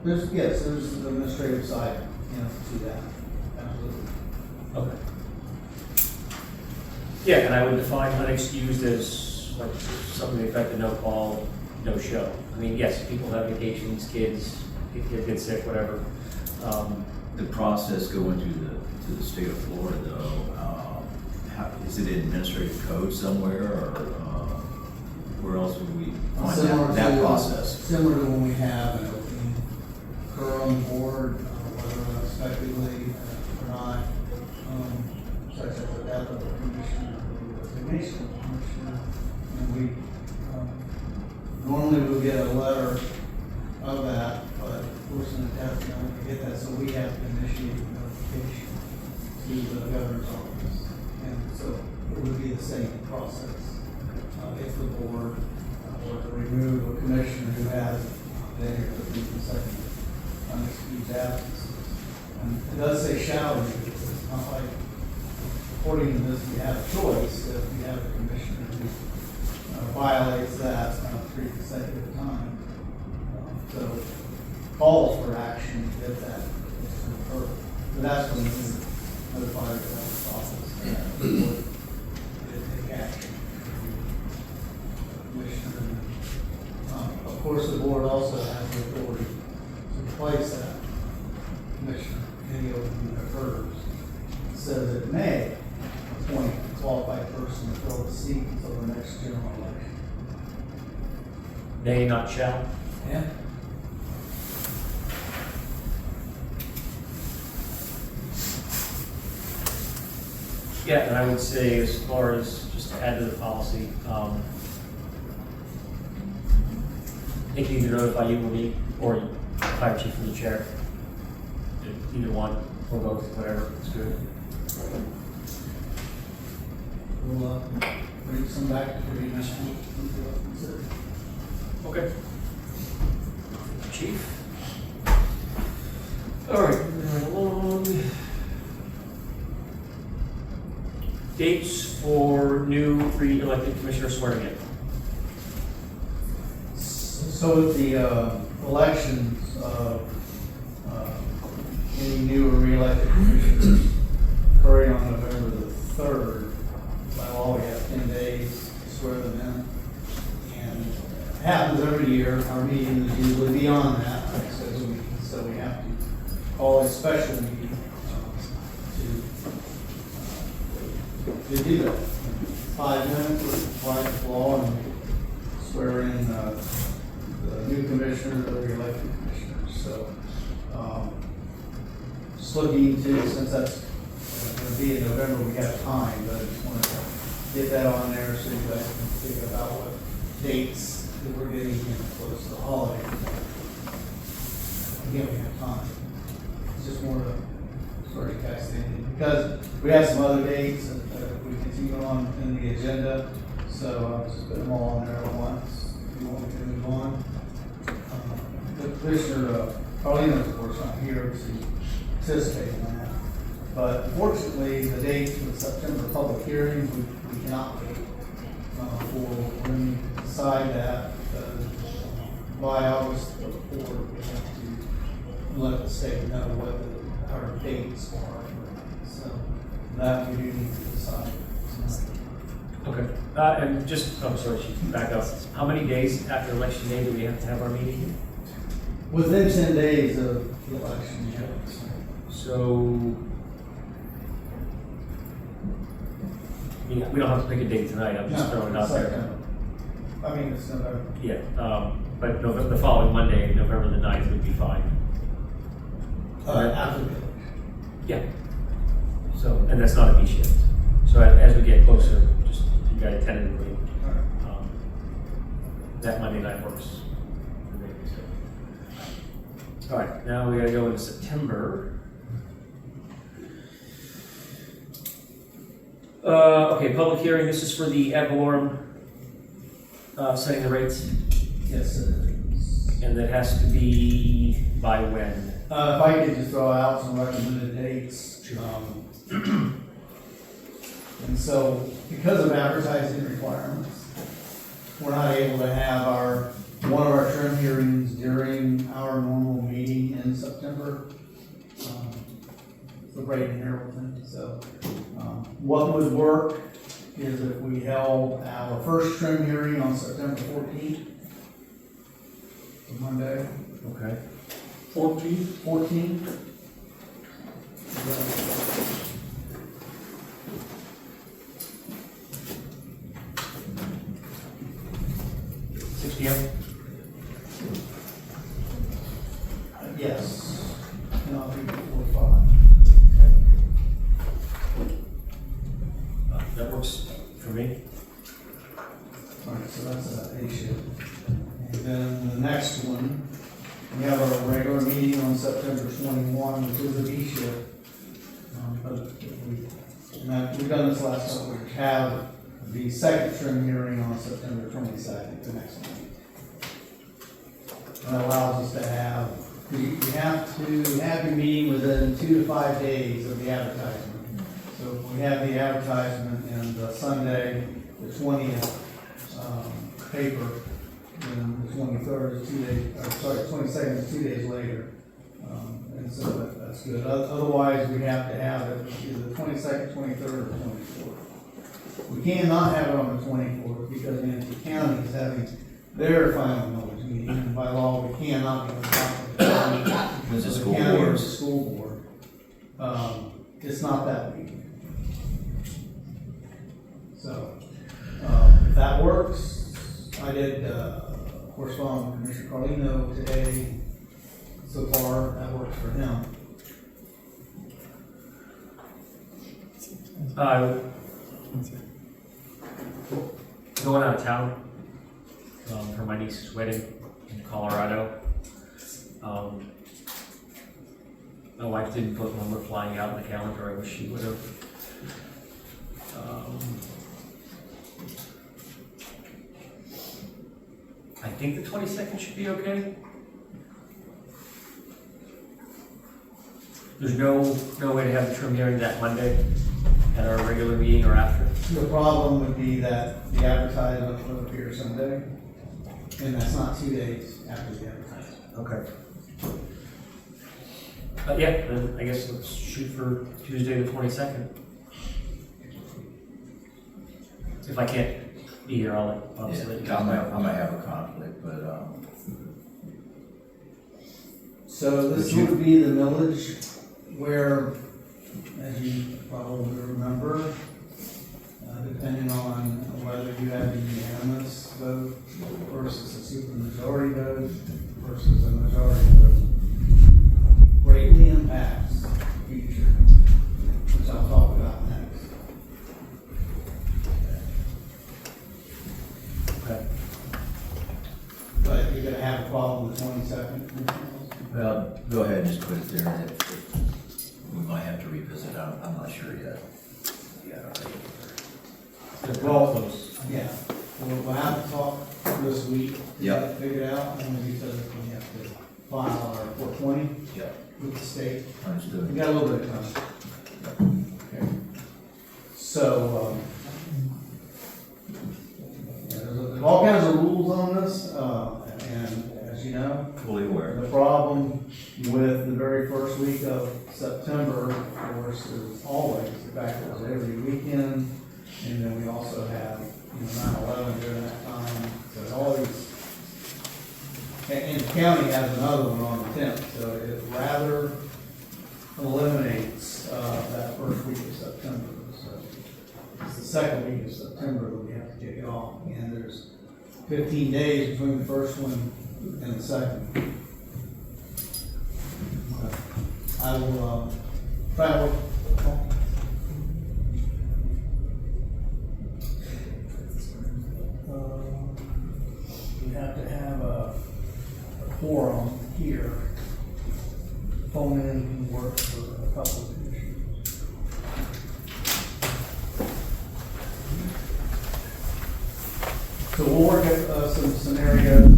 There's the administrative side, to that, absolutely. Okay. Yeah, and I would define unexcused as like something that affected no call, no show. I mean, yes, people have vacations, kids get sick, whatever. The process going to the state of Florida, though, is it in administrative code somewhere, or where else would we find Similar that to- process? Similar to when we have an opening occur on the board, whether unexpectedly or not, such as the death of a commissioner or resignation of a commissioner. And we, normally we'll get a letter of that, but of course in the death, we don't get that, so we have to initiate a notification to the governor's office. And so it would be the same process. If the board were to remove a commissioner who has been here for 3 consecutive unexcused absences. And it does say shall remove, it's not like, according to this, we have a choice. If we have a commissioner who violates that 3 consecutive times. So calls for action if that is to occur. But that's when we notify the governor's office that the board did take action. Commissioner. Of course, the board also has the authority to replace that commissioner. Any opening that occurs. It says it may appoint a qualified person to fill the seat until the next general election. May, not shall. Yeah. Yeah, and I would say as far as just to add to the policy, they can either notify you or me, or fire chief or the chair. Either one, or both, whatever, it's good. We'll bring some back for you next week. Consider. Okay. Chief? All right, moving right along. Dates for new re-elected commissioner swearing in. So with the elections of any new or re-elected commissioners occurring on November the 3rd, by law we have 10 days to swear them in. And it happens happens every year. Our meeting is usually beyond that, like I said, so we have to call a special meeting to do that. 5 minutes with quiet law and swear in the new commissioners or the elected commissioners. So, just looking to, since that's going to be in November, we have time, but I just want to get that on there so you guys can think about what dates that we're getting close to the holiday. Again, we have time. It's just more to sort of catch thinking, because we have some other dates that we continue on in the agenda, so I'll just put them all on there at once if you want me to move on. The Commissioner Carlino, of course, not here to participate in that, but unfortunately, the date for the September public hearing, we cannot wait for when we decide that by August 4th, we have to let the state know what our dates are. So that we do need to decide. Okay. And just, I'm sorry, Chief, back up. How many days after election day do we have to have our meeting? Within 10 days of the election, yeah. So, we don't have to pick a date tonight, I'm just throwing it out there. I mean, it's November. Yeah, but November, the following Monday, November the 9th would be fine. After the election. Yeah. So, and that's not a B shift. So as we get closer, just, you got it tentatively, All right. that Monday night works. All right, now we gotta go into September. Okay, public hearing, this is for the ad valorem, setting the rates, Yes, it is. and that has to be by when? If I could just throw out some recommended dates. And so, because of advertising requirements, we're not able to have one of our trim hearings during our normal meeting in September. For Braden Harrelson. So, what would work is if we held our first trim hearing on September 14th, Monday. Okay. 14th. 6 p.m.? Yes. And I'll be before 5. That works for me. All right, so that's an A shift. And then the next one, we have our regular meeting on September 21, which is a B shift. We've done this last couple of weeks, have the second trim hearing on September 22nd, the next one. And that allows us to have, you have to have your meeting within 2 to 5 days of the advertisement. So if we have the advertisement in the Sunday, the 20th paper, and the 23rd is 2 days, 22nd is 2 days later. And so that's good. Otherwise, we have to have it either the 22nd, 23rd, or 24th. We cannot have it on the 24th because Manatee County is having their final knowledge meeting. And by law, we cannot be on top of the county. Because the So school county or board. the school board. It's not that week. So, if that works, I did correspond with Commissioner Carlino today. So far, that works for him. Going out of town for my niece's wedding in Colorado. My wife didn't put when we're flying out in the calendar. I wish she would have. I think the 22nd should be okay. There's no way to have the trim hearing that Monday at our regular meeting or after. The problem would be that the advertisement will appear Sunday, and that's not 2 days after the advertisement. Okay. Yeah, then I guess let's shoot for Tuesday the 22nd. If I can't be here, I'll obviously let you Yeah, guys know. I might have a conflict, but, So this Would you- would be the millage where, as you probably remember, depending on whether you have a unanimous vote versus a supermajority vote versus a majority vote, greatly impacts the future, which I'll talk about next. Okay. But you're gonna have a problem with 22nd. well, go ahead and just put it there. We might have to revisit, I'm not sure yet. Yeah, all right. They're all close. Yeah, we'll have to talk this week. to Yep. get it Figured out, and because we have to file our 420 Yep, with the state. We understood. got a little bit of time. Okay. So, yeah, there's all kinds of rules on this, and as you know, Fully aware. the problem with the very first week of September, of course, is always the fact that it's every weekend, and then we also have, 9/11 during that time, so it always, and the county has another one on the 10th, so it rather eliminates, that first week of September, so it's the second week of September that we have to kick it off, and there's 15 days between the first one and the second. I will, try to work. We have to have a quorum here. Phone in can work for a couple of issues. So we'll work at some scenarios.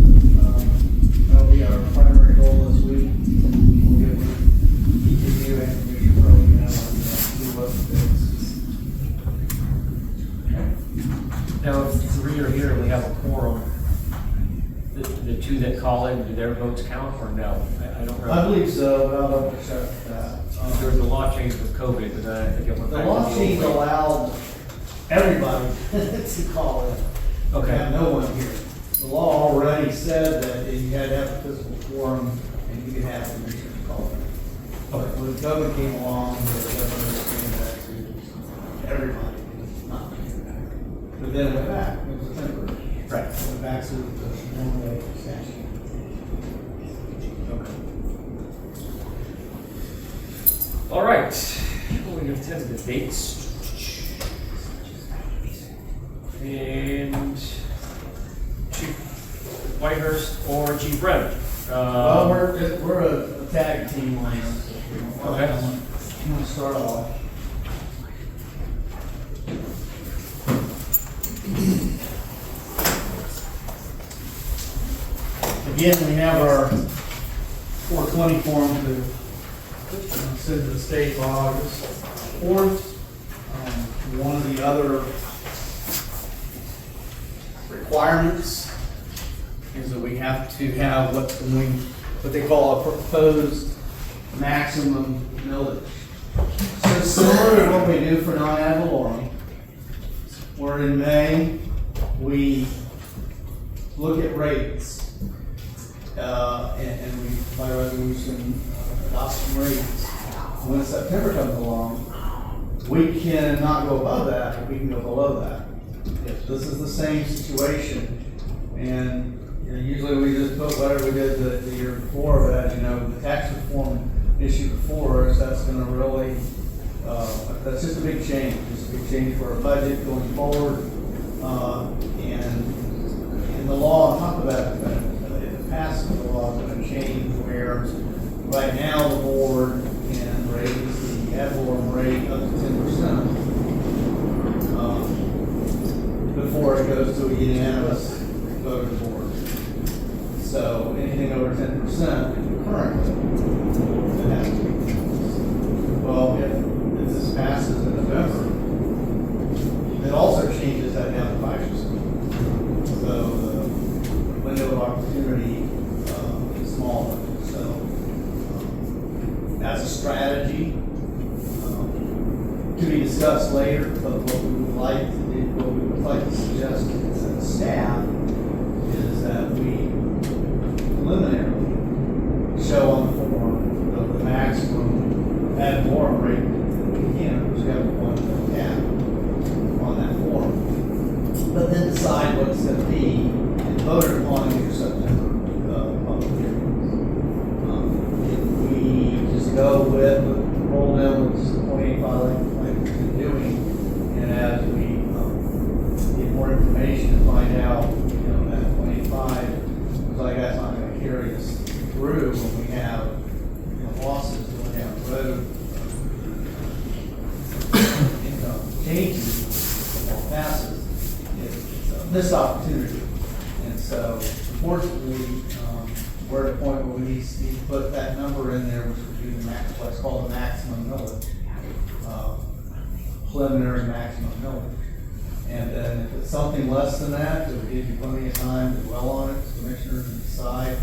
That'll be our primary goal this week. We'll get with each of you and Commissioner Crowley and see what fits. Now, if three are here and we have a quorum, the two that call in, do their votes count or no? I don't I know. believe so, but I'll double check that. There was a law change with COVID, but then I think it went The back to law the change old way. allowed everybody to call in. Okay. Have no one here. The law already said that you had to have a physical quorum and you could have commissioners call in. But when COVID came along, the governor came back to everybody, not me. But then it went back, it was a temporary. Right. It went back to the normal way statute. All right. We have tentative dates. And Chief Whitehurst or Chief Brennan? Well, we're a tag team, Lance. Okay. You want to start off? Again, we have our 420 form to send to the state for August 4th. One of the other requirements is that we have to have what they call a proposed maximum millage. So similar to what we do for non-ad valorem, where in May, we look at rates, and we, by resolution, adopt some rates. When September comes along, we cannot go above that, but we can go below that. If this is the same situation, and usually we just put whatever we did the year before, but as you know, the tax reform issue before us, that's gonna really, that's just a big change. It's a big change for our budget going forward. And the law on top of that, if it passes, the law is gonna change where right now the board can raise the ad valorem rate up to 10%. Before it goes to a unanimous vote of the board. So anything over 10% currently, it has to be. Well, if this passes in November, it also changes that down to 5%. So the window of opportunity is smaller. So that's a strategy to be discussed later, but what we would like to do, what we would would like to suggest to the staff is that we preliminarily show on the form of the maximum ad valorem rate that we can, which we have one cap on that form. But then decide what it's gonna be and vote it upon in your September, public hearings. If we just go with, roll down with just 0.85 like we've been doing, and as we, get more information and find out, that 0.85, because like that's not gonna carry us through when we have, losses going down the road. Changes or passes, it's a missed opportunity. And so unfortunately, we're at a point where we need to put that number in there, which would be the max, what's called the maximum millage. Preliminary maximum millage. And then if it's something less than that, it will give you plenty of time to dwell on it, commissioners, and decide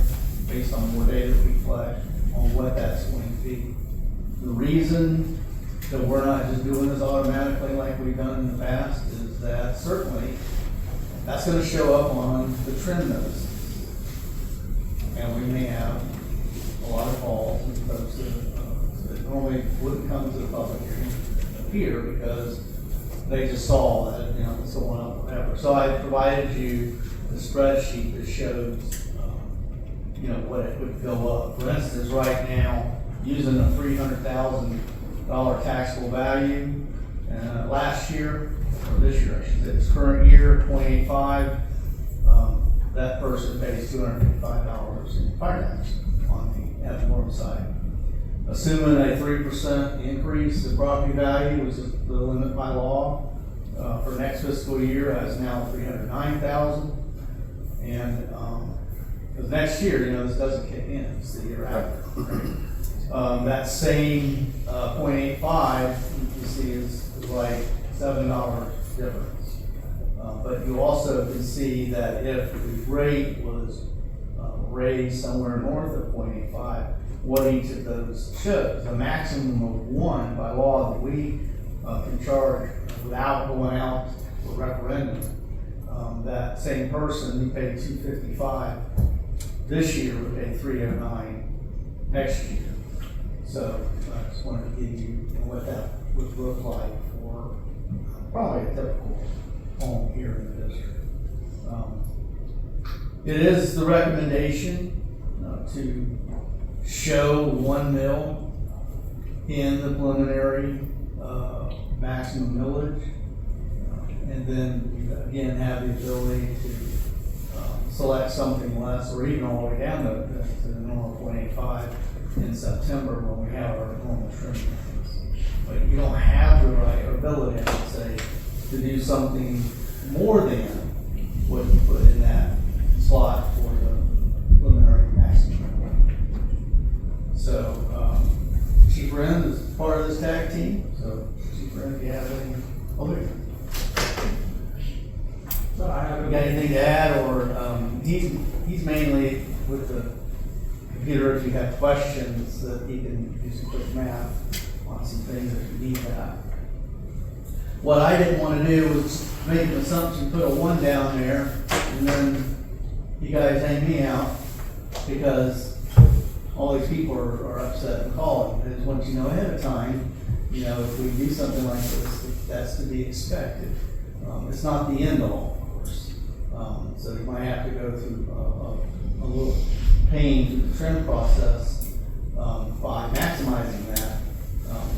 based on more data that we collect on what that's going to be. The reason that we're not just doing this automatically like we've done in the past is that certainly that's going to show up on the trend notice. And we may have a lot of calls and folks that normally wouldn't come to the public hearing appear because they just saw that, it's going up or whatever. So I provided you the spreadsheet that shows, what it would go up. For instance, right now, using a $300,000 taxable value, last year, or this year, I should say, this current year, 0.85, that person pays $255 in fire tax on the ad valorem side. Assuming a 3% increase in property value was the limit by law for next fiscal year, that's now $309,000. And because next year, this doesn't kick in, it's the year after. That same 0.85, you can see is like $7 difference. But you also can see that if the rate was raised somewhere north of 0.85, what each of those shows. The maximum of 1 by law that we can charge without going out for referendum. That same person who paid $255 this year would pay $309 next year. So I just wanted to give you what that would look like for probably a typical home here in the district. It is the recommendation to show 1 mil in the preliminary maximum millage, and then you again have the ability to select something less, or even all the way down to the normal 0.85 in September when we have our normal trim meetings. But you don't have the right or ability, I would say, to do something more than what you put in that slot for the preliminary maximum. So, Chief Wren is part of this tag team. So, Chief Wren, if you have any, So I haven't you got anything to add, or he's mainly with the computer. If you have questions, that he can do some quick math on some things if you need that. What I didn't want to do was make an assumption, put a 1 down there, and then you guys hang me out because all these people are upset and calling. I just want you to know ahead of time, if we do something like this, that's to be expected. It's not the end all, of course. So you might have to go through a little pain through the trim process by maximizing that.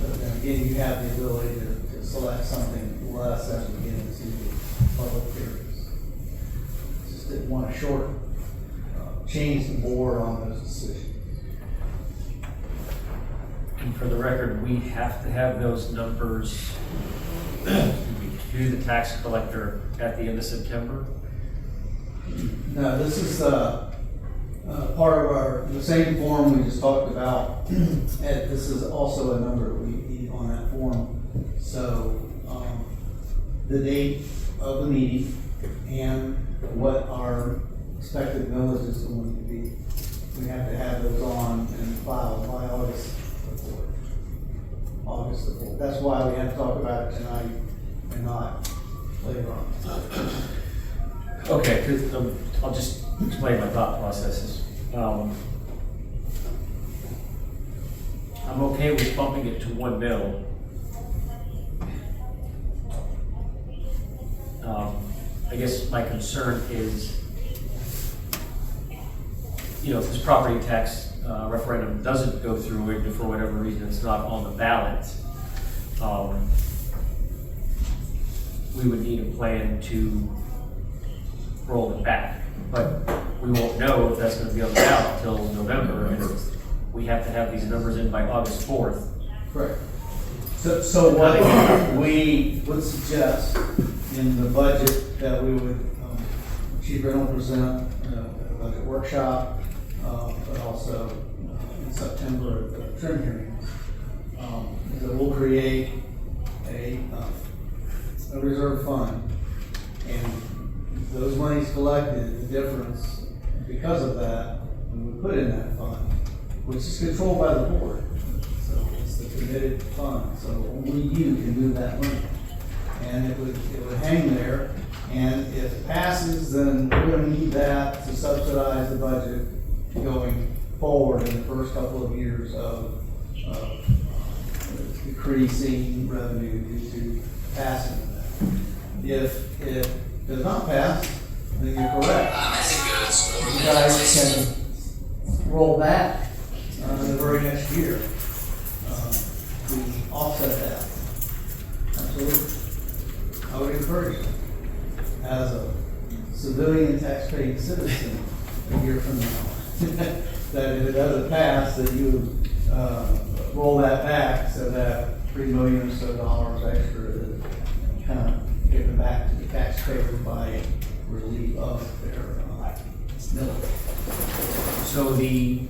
But then again, you have the ability to select something less as we get into the public hearings. Just didn't want to change the board on those decisions. And for the record, we have to have those numbers to the tax collector at the end of September. No, this is part of the same form we just talked about. And this is also a number we need on that form. So the date of the meeting and what our expected millage is going to be. We have to have those on and filed by August the 4th. August the 4th. That's why we have to talk about it tonight and not later on. Okay, I'll just explain my thought processes. I'm okay with bumping it to 1 mil. I guess my concern is, if this property tax referendum doesn't go through, and for whatever reason it's not on the ballot, we would need a plan to roll it back. But we won't know if that's going to be on the ballot until November, and we have to have these numbers in by August 4th. Correct. So what we would suggest in the budget that we would, Chief Reynolds will present at a budget workshop, but also in September at the trim hearings, is that we'll create a reserve fund, and those monies collected, the difference, because of that, we would put in that fund, which is controlled by the board. So it's the committed fund, so only you can move that money. And it would hang there, and if it passes, then we're gonna need that to subsidize the budget going forward in the first couple of years of decreasing revenue due to passing of that. If it does not pass, then you're correct. You guys can roll back the very next year to offset that. Absolutely. I would encourage you, as a civilian tax-paying citizen, a year from now, that if it doesn't pass, that you roll that back so that $3 million or so extra is kind of given back to the taxpayer by relief of their millage. So the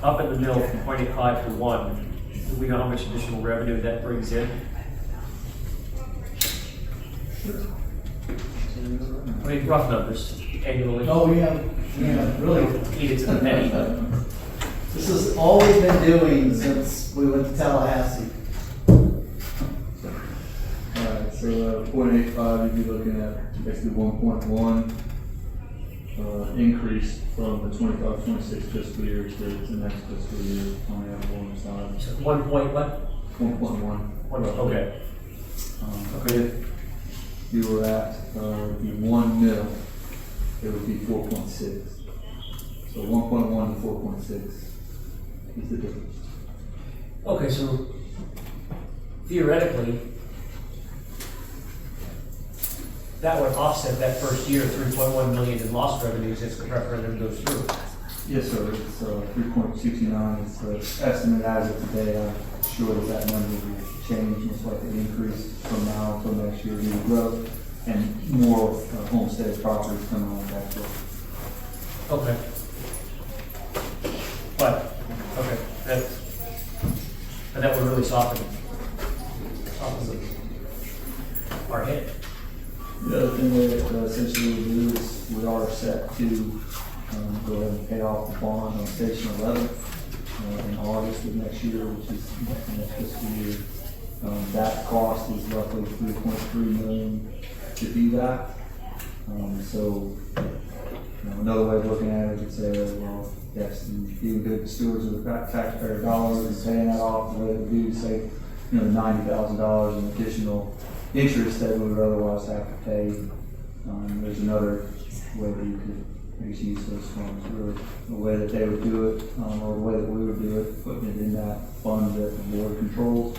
up in the middle from 0.85 to 1, do we know how much additional revenue that brings in? I mean, rough numbers, annually. Oh, yeah, really. Eat it to the penny. This is all we've been doing since we went to Tallahassee. Alright, so 0.85, you'd be looking at basically 1.1 increase from the 25-26 fiscal year to the next fiscal year on the one side. So 1 point what? 1.1. Okay. If you were at the 1 mil, it would be 4.6. So 1.1 to 4.6 is the difference. Okay, so theoretically, that would offset that first year, 3.1 million in lost revenues if the referendum goes through. Yes, sir. It's 3.69. It's the estimate as of today. I'm sure that number will change, most likely increase from now until next year due to growth and more homestead properties coming on back door. Okay. But, okay, that would really soften our hit. The other thing that essentially we do is we are set to go ahead and pay off the bond on Station 11 in August of next year, which is the next fiscal year. That cost is roughly $3.3 million to do that. So another way of looking at it would say, well, yes, being good stewards of the taxpayer dollars and paying that off the way that we do, say, $90,000 in additional interest that we would otherwise have to pay. There's another way that you could use those funds, really, the way that they would do it, or the way that we would do it, putting it in that fund that the board controls.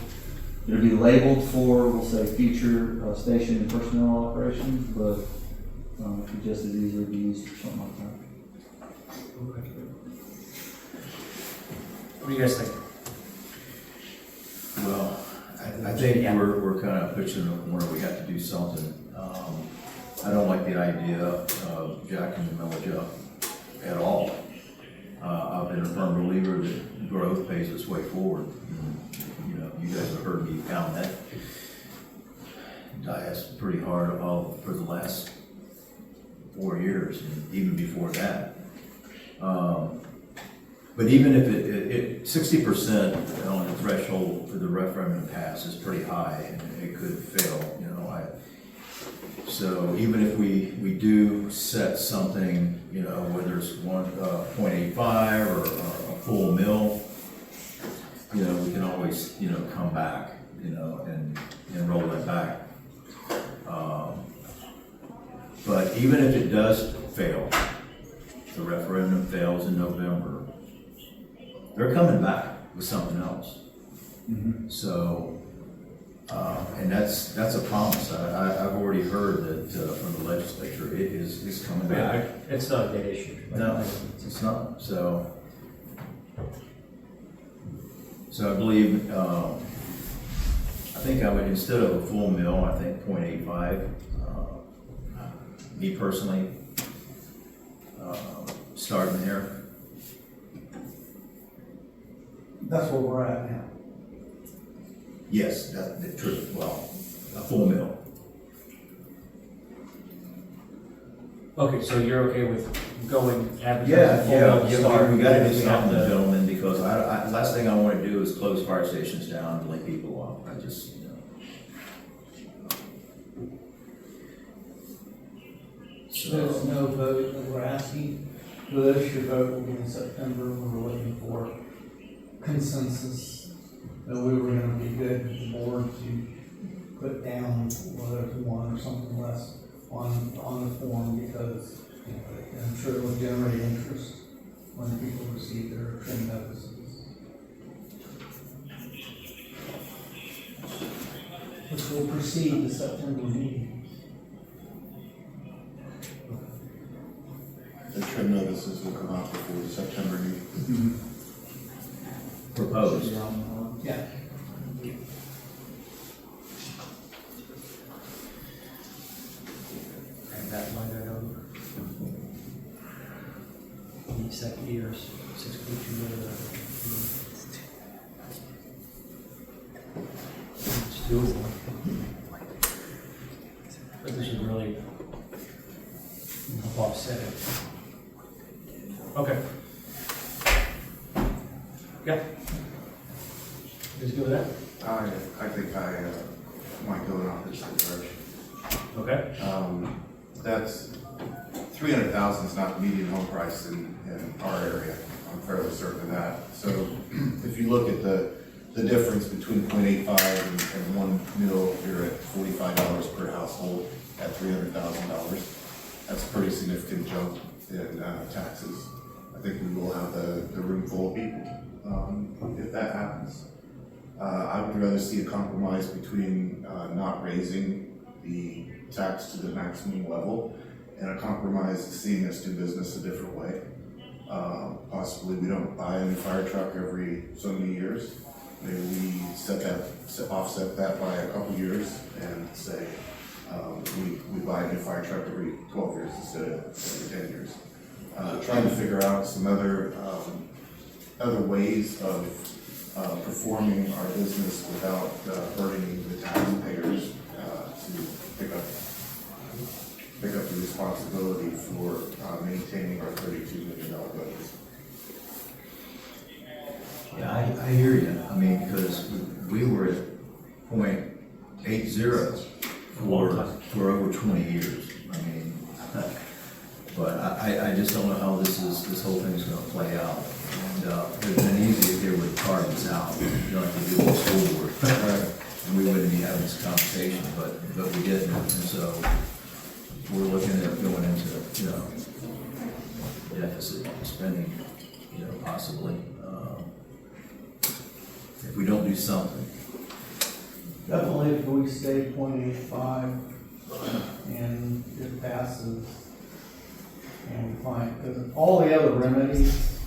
It would be labeled for, we'll say, future station and personnel operations, but it could just as easily be used for something like that. What do you guys think? Well, I think we're kind of pushing the corner. We have to do something. I don't like the idea of jacking the millage up at all. I've been a firm believer that growth pays its way forward. You guys have heard me pound that dias pretty hard for the last 4 years, and even before that. But even if it 60% on the threshold for the referendum pass is pretty high, and it could fail, you know, so even if we do set something, you know, whether it's 0.85 or a full mill, you know, we can always, you know, come back, you know, and roll that back. But even if it does fail, the referendum fails in November, they're coming back with something else. So, and that's a promise. I've already heard that from the legislature, it is coming back. It's not a dead issue. No, it's not. So I believe, I think I would, instead of a full mill, I think 0.85, me personally, starting there. That's where we're at now. Yes, the truth, well, a full mill. Okay, so you're okay with going advertising? We gotta do something, gentlemen, because I last thing I wanna do is close fire stations down and lay people off. I just, you know. There's no vote that we're asking. Bush, your vote will be in September. We were looking for consensus that we were gonna be good with the board to put down whether it's one or something less on the form, because you know, I'm sure it will generate interest when people receive their trim notices. Which will precede the September meeting. The trim notices will come out before the September meeting. Proposed. Yeah. And that line item. The second year's 6.2 million. It's doable. But this is really help offset it. Okay. Yeah. You guys good with that? I think I might go in opposite direction. Okay. That's 300,000 is not the median home price in our area. I'm fairly certain of that. So if you look at the difference between 0.85 and 1 mil, you're at $45 per household at $300,000. That's a pretty significant jump in taxes. I think we will have the room full of people if that happens. I would rather see a compromise between not raising the tax to the maximum level and a compromise seeing us do business a different way. Possibly we don't buy a new fire truck every so many years. Maybe we offset that by a couple years and say we buy a new fire truck every 12 years instead of every 10 years. Trying to figure out some other ways of performing our business without burdening the taxpayers to pick up the responsibility for maintaining our $32 million budget. Yeah, I hear you. I mean, because we were at 0.80 for over 20 years. I mean, but I just don't know how this whole thing's going to play out. And it would have been easy if they would have carved this out. You don't have to do the school board. And we wouldn't be having this conversation, but we didn't. And so we're looking at going into, you know, deficit spending, you know, possibly. If we don't do something. Definitely if we stay 0.85 and it passes and we find, because all the other remedies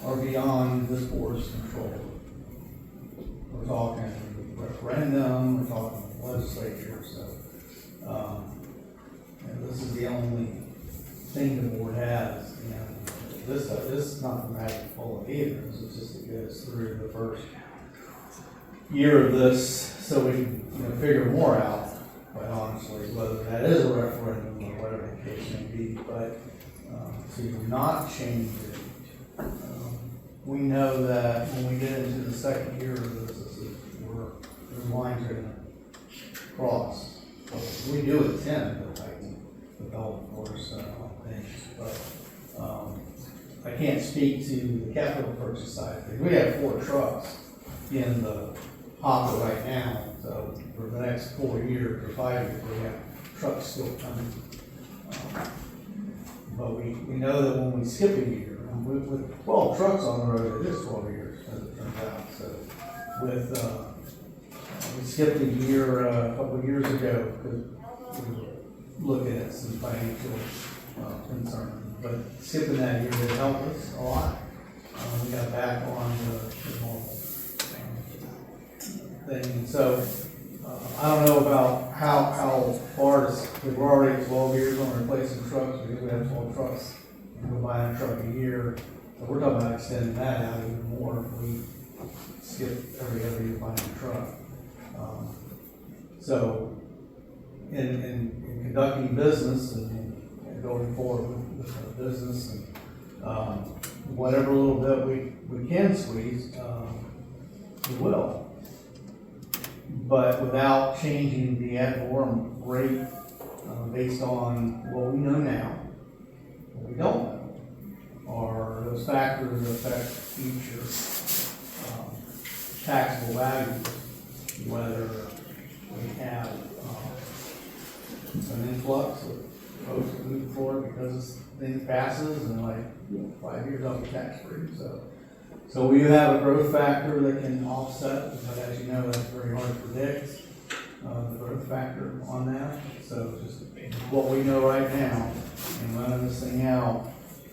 are beyond this board's control. We're talking referendum, we're talking legislature, so and this is the only thing the board has. And this is not the magic bullet either. It's just to get us through the first year of this, so we can figure more out. Quite honestly, whether that is a referendum or whatever the case may be, but to not change it we know that when we get into the second year of this, the lines are gonna cross. We do it 10, but I can, with the golf course, I don't think, but, I can't speak to the capital purchase side of things. We have 4 trucks in the hopper right now, so for the next 4 years or 5 years, we have trucks still coming. But we know that when we skip a year, and with 12 trucks on the road, it is 12 years, as it turns out. So with, we skipped a year, a couple of years ago, because we were looking at some financial concerns. But skipping that year did help us a lot. We got back on the normal thing. And so, I don't know about how far we're already 12 years on replacing trucks, because we have 12 trucks. We're buying a truck a year. So we're talking about extending that out even more if we skip every other year buying a truck. So, in conducting business and going forward with our business and whatever little bit we can squeeze, we will. But without changing the ad valorem rate based on what we know now, what we don't know, or those factors that affect future taxable values, whether we have an influx of folks that move forward because things passes and like 5 years off the tax free. So we have a growth factor that can offset, but as you know, that's very hard to predict, the growth factor on that. So just what we know right now and running this thing out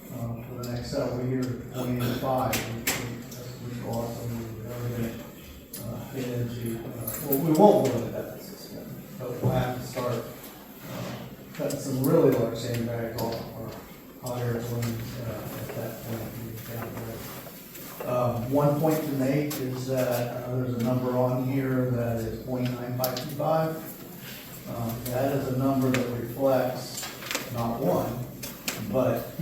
for the next several years, 2025, we shall also move everything get into, well, we won't go into deficit spending, but we'll have to start cutting some really large sandbags off our hot air balloons at that point. One point to make is that there's a number on here that is 0.9525. That is a number that reflects not one, but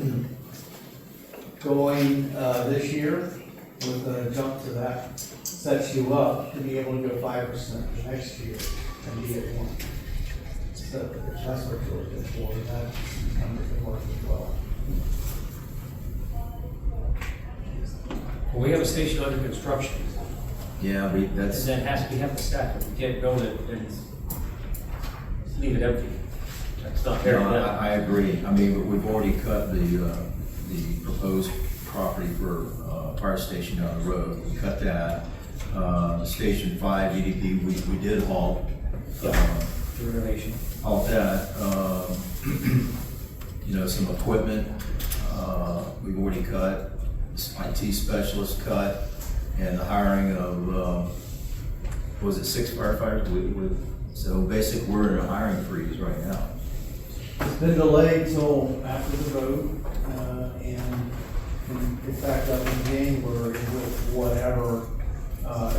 going this year with a jump to that sets you up to be able to go 5% next year and be at 1. So that's what you're looking for, and that number can work as well. Well, we have a station under construction, Yeah, and that's, then we have to staff it. We can't build it and leave it empty. That's not fair. no, I agree. I mean, but we've already cut the proposed property for fire station down the road. We cut that. Station 5 EDP, we did halt. The renovation. Halt that. You know, some equipment, we've already cut. IT specialist cut, and the hiring of, was it 6 firefighters? So basically, we're in a hiring freeze right now. It's been delayed till after the road, and get back up in January with whatever,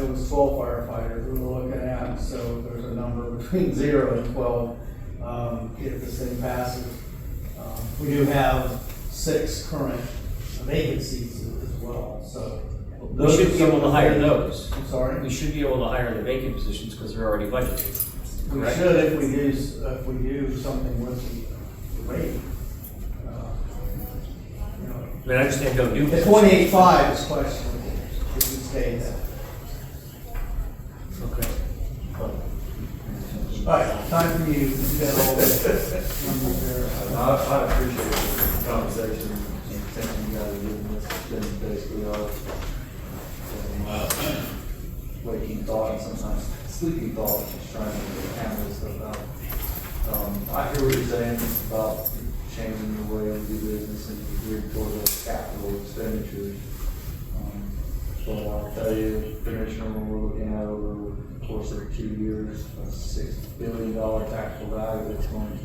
it was 12 firefighters we were looking at, so there's a number between 0 and 12, if this thing passes. We do have 6 current vacancies as well, so. We should be able to hire those. I'm sorry? We should be able to hire the vacant positions because they're already budgeted. We correct? should if we do something with the rate. You know, I mean, I understand don't do the this. 28.5 is questionable if we stay that. Okay. All right, time for you. You got all the numbers there. I appreciate the conversation and thank you guys for doing this. It's been basically our waking thought and sometimes sleeping thought, just trying to hammer this stuff out. I hear what you're saying about changing the way we do business and geared toward those capital expenditures. But I'll tell you, Commissioner, when we're looking at over the course of 2 years, a $6 billion taxable value that's going to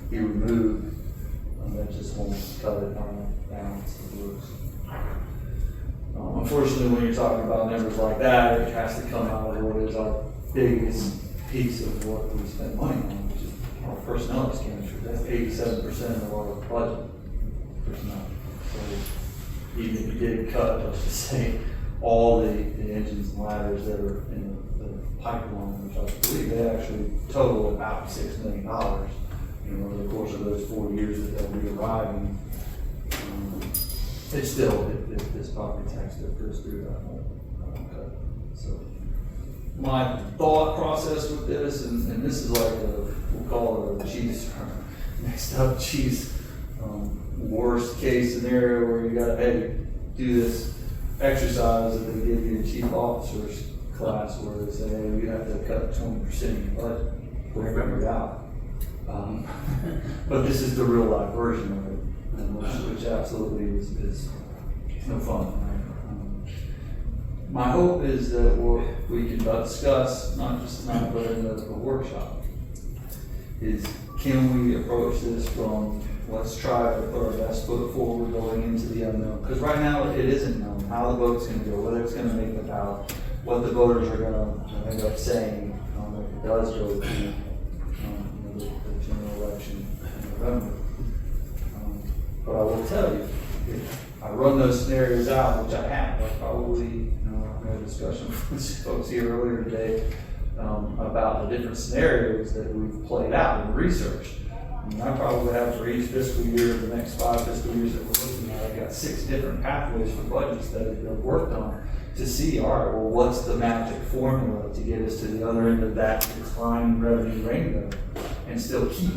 be removed, that just won't cut it on the balance of the books. Unfortunately, when you're talking about numbers like that, it has to come out of what is our biggest piece of what we spend money on, which is our personnel expenditure. That's 87% of our budget, personnel. So even if you did cut, let's just say, all the engines and ladders that are in the pipeline, which I believe they actually total about $6 million, over the course of those 4 years that they'll be arriving. It's still, if this property tax that goes through that whole cut. So my thought process with this, and this is like we'll call it a cheese, next up cheese, worst case scenario where you gotta, hey, do this exercise that they give you in chief officers class where they say, hey, you have to cut 20% of your budget. We'll remember it out. But this is the real life version of it, which absolutely is no fun. My hope is that we can discuss, not just tonight, but in the workshop, is can we approach this from, let's try to put our best foot forward going into the unknown. Because right now it isn't known how the vote's going to go, whether it's going to make the ballot, what the voters are going to end up saying if it does go through the general election in November. But I will tell you, if I run those scenarios out, which I have, I probably, I had a discussion with folks here earlier today about the different scenarios that we've played out and researched. I probably have for each fiscal year, the next 5 fiscal years that we're looking at, I've got 6 different pathways for budgets that have been worked on to see, all right, well, what's the magic formula to get us to the other end of that declining revenue rainbow and still keep,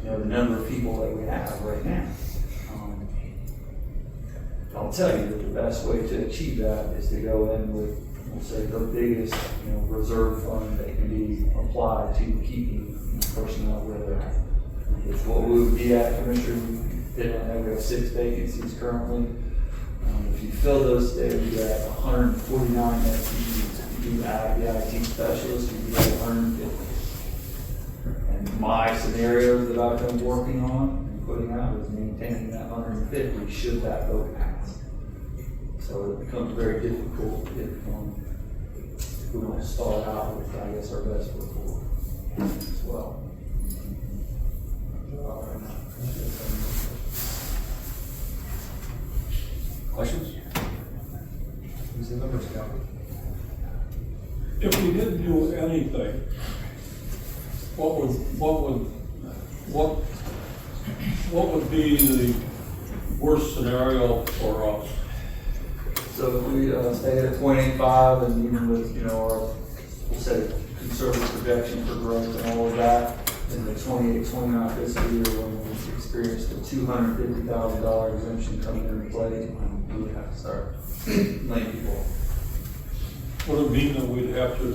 the number of people that we have right now. I'll tell you that the best way to achieve that is to go in with, we'll say, the biggest, reserve fund that can be applied to keeping personnel where they're at. It's what we would be at, Commissioner. We have 6 vacancies currently. If you fill those today, we got 149 FTEs. If you do add the IT specialist, you get 150. And my scenarios that I've been working on and putting out is maintaining that 150 should that vote pass. So it becomes very difficult if we don't start out with, I guess, our best foot forward as well. Questions? Who's the numbers count? If we didn't do anything, what would be the worst scenario for us? So if we stay at 0.85 and even with, our, we'll say, conservative projection for growth and all of that, in the 28-29 fiscal year when we experienced a $250,000 exemption coming into play, we would have to start laying people off. Would it mean that we'd have to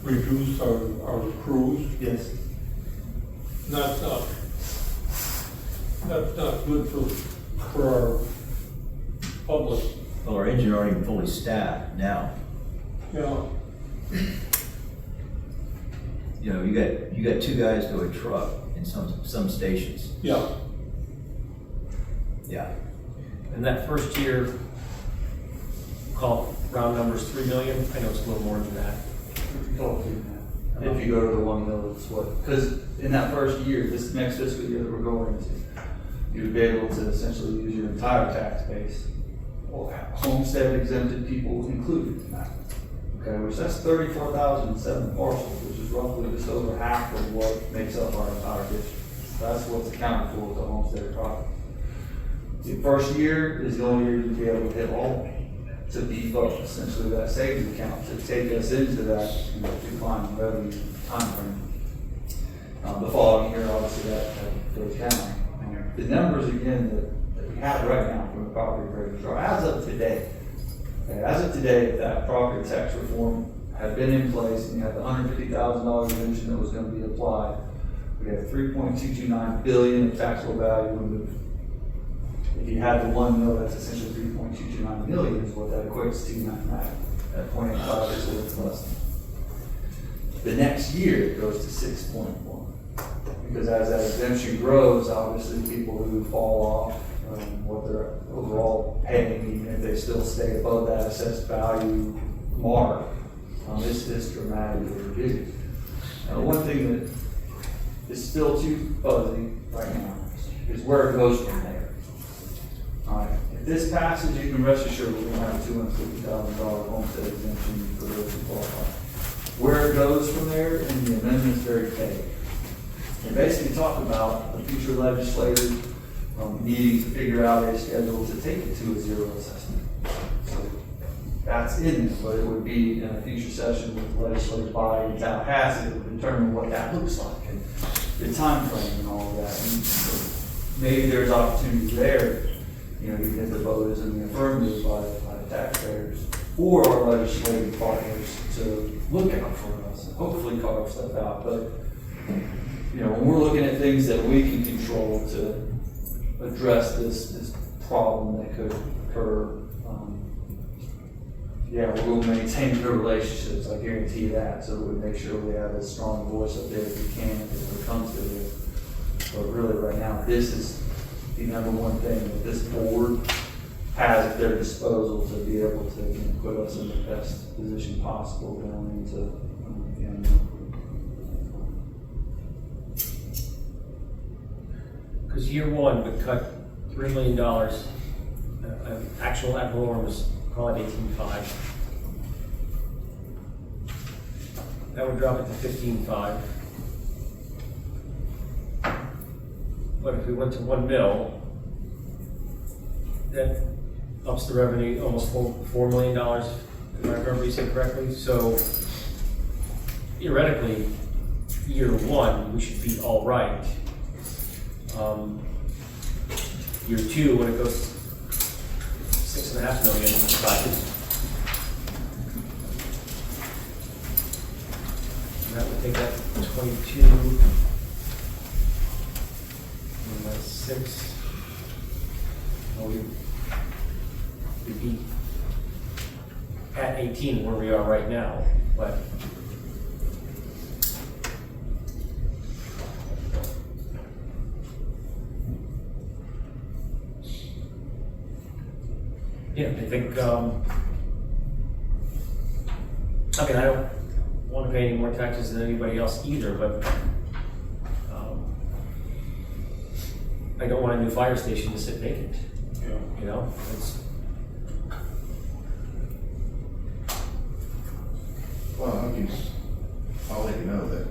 reduce our crews? Yes. That's not good for our public. Well, our engine aren't even fully staffed now. Yeah. You got 2 guys to a truck in some stations. Yeah. Yeah. And that first year, call round numbers 3 million. I know it's a little more than that. If you go to the 1 million, it's what? Because in that first year, this next fiscal year that we're going into, you would be able to essentially use your entire tax base, or homestead exempted people included in that. Okay, which that's 34,007 parcels, which is roughly just over half of what makes up our entire district. That's what's accounted for with the homestead property. The first year is the only year you'll be able to hit all to beef up essentially that savings account to take us into that declining revenue timeframe. The following year, obviously, that goes down. The numbers again that we have right now from the property appraisers are as of today. Okay, as of today, if that property tax reform had been in place and you had the $150,000 exemption that was going to be applied, we have $3.229 billion of taxable value removed. If you had the 1 mil, that's essentially $3.229 million is what that equates to mathematically. At 0.85 is what's less. The next year it goes to 6.1. Because as that exemption grows, obviously people who fall off what they're overall paying, even if they still stay above that assessed value mark, is dramatically reduced. Now, one thing that is still too fuzzy right now is where it goes from there. All right, this passes, you can rest assured we're gonna have a $250,000 homestead exemption for those who qualify. Where it goes from there, and the amendment's very vague. They basically talk about the future legislators needing to figure out a schedule to take it to a zero assessment. So that's in it, but it would be in a future session with the legislative body in Tallahassee that would determine what that looks like and the time frame and all of that. And so maybe there's opportunity there, you know, even if the vote is in the affirmative by the taxpayers or our legislative partners to look out for us and hopefully carve stuff out. But, you know, when we're looking at things that we can control to address this problem that could occur, yeah, we'll maintain good relationships, I guarantee you that, so we make sure we have a strong voice up there if we can, if it comes to it. But really, right now, this is the number one thing that this board has at their disposal to be able to, you know, put us in the best position possible going into, Because year one would cut $3 million, actual ad valorem, call it 18.5. That would drop it to 15.5. But if we went to 1 mil, that ups the revenue almost $4 million, if I remember you said correctly. So theoretically, year one, we should be all right. Year two, when it goes $6.5 million, and that would take that to 22, and that's 6. Well, we'd be at 18 where we are right now, but yeah, I think, I mean, I don't want to pay any more taxes than anybody else either, but I don't want a new fire station to sit vacant. Yeah. You know, it's, Well, I'll let you know that,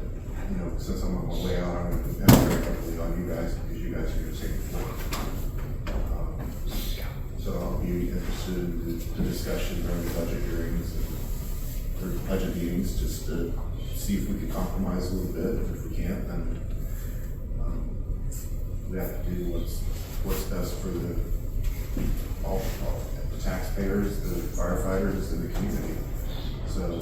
you know, since I'm on my way out, I'm going to depend very heavily on you guys because you guys are going to take it forward. So I'll be interested in the discussion during the budget hearings or budget meetings, just to see if we can compromise a little bit. If we can't, then we have to do what's best for all the taxpayers, the firefighters, and the community. So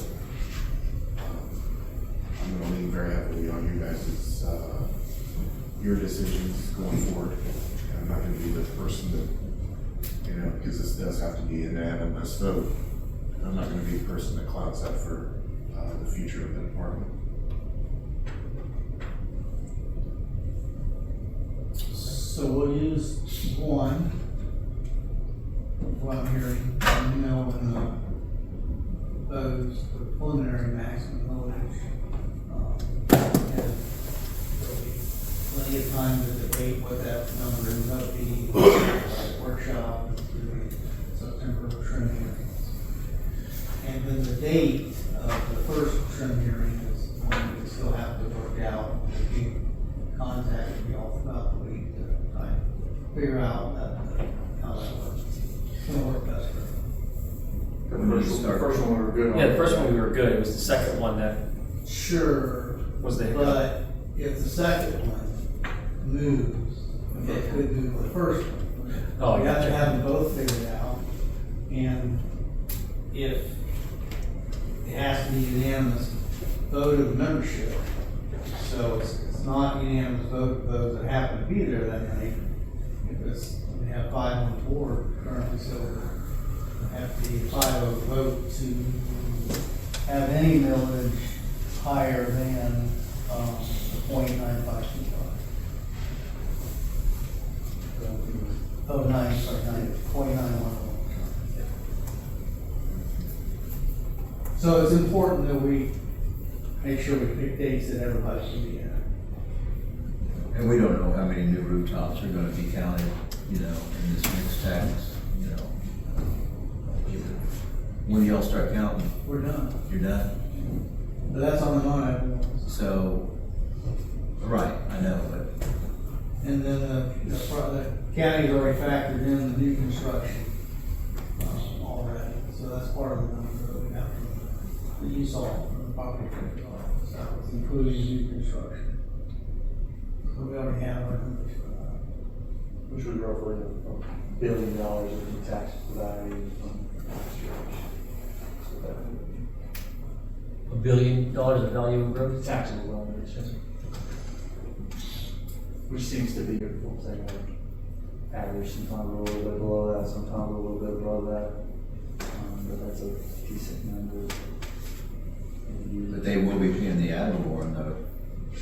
I'm going to lean very heavily on you guys' your decisions going forward. And I'm not going to be the person that, you know, because this does have to be an unanimous vote. I'm not going to be the person that clouds that for the future of the department. So we'll use one, what I'm hearing, and those, the preliminary maximum millage. And there'll be plenty of time to debate what that number ends up being, like workshop, through September trim hearings. And then the date of the first trim hearing is one we still have to work out. We'll be contacting y'all throughout the week to try and figure out how that works. It's gonna work best for them. The first one we were good on. yeah, the first one we were good. It was the second one that Sure, was the hiccup. but if the second one moves, it could move the first one. Oh, We have gotcha. to have them both figured out, and if it has to be unanimous vote of membership, so it's not unanimous vote of those that happen to be there that night, because we have 5 on the board currently, so it have to be a 5-0 vote to have any millage higher than the .9525. Oh, 9, sorry, 9.911. So it's important that we make sure we pick dates that everybody can be in. And we don't know how many new rooftops are gonna be counted, you know, in this next tax, you know. When do y'all start counting? We're done. You're done? But that's on the non-ag ones. So, right, I know, but And then the county's already factored in the new construction already. So that's part of the number that we have that you saw from the property tax office. That was including new construction. So we already have our numbers for that. Which was roughly $1 billion of tax value from last year. So that would be $1 billion of value in growth? taxable revenues, yes. Which seems to be a full thing, like average, sometimes a little bit below that, sometimes a little bit above that. But that's a decent number. but they will be paying the ad valorem though,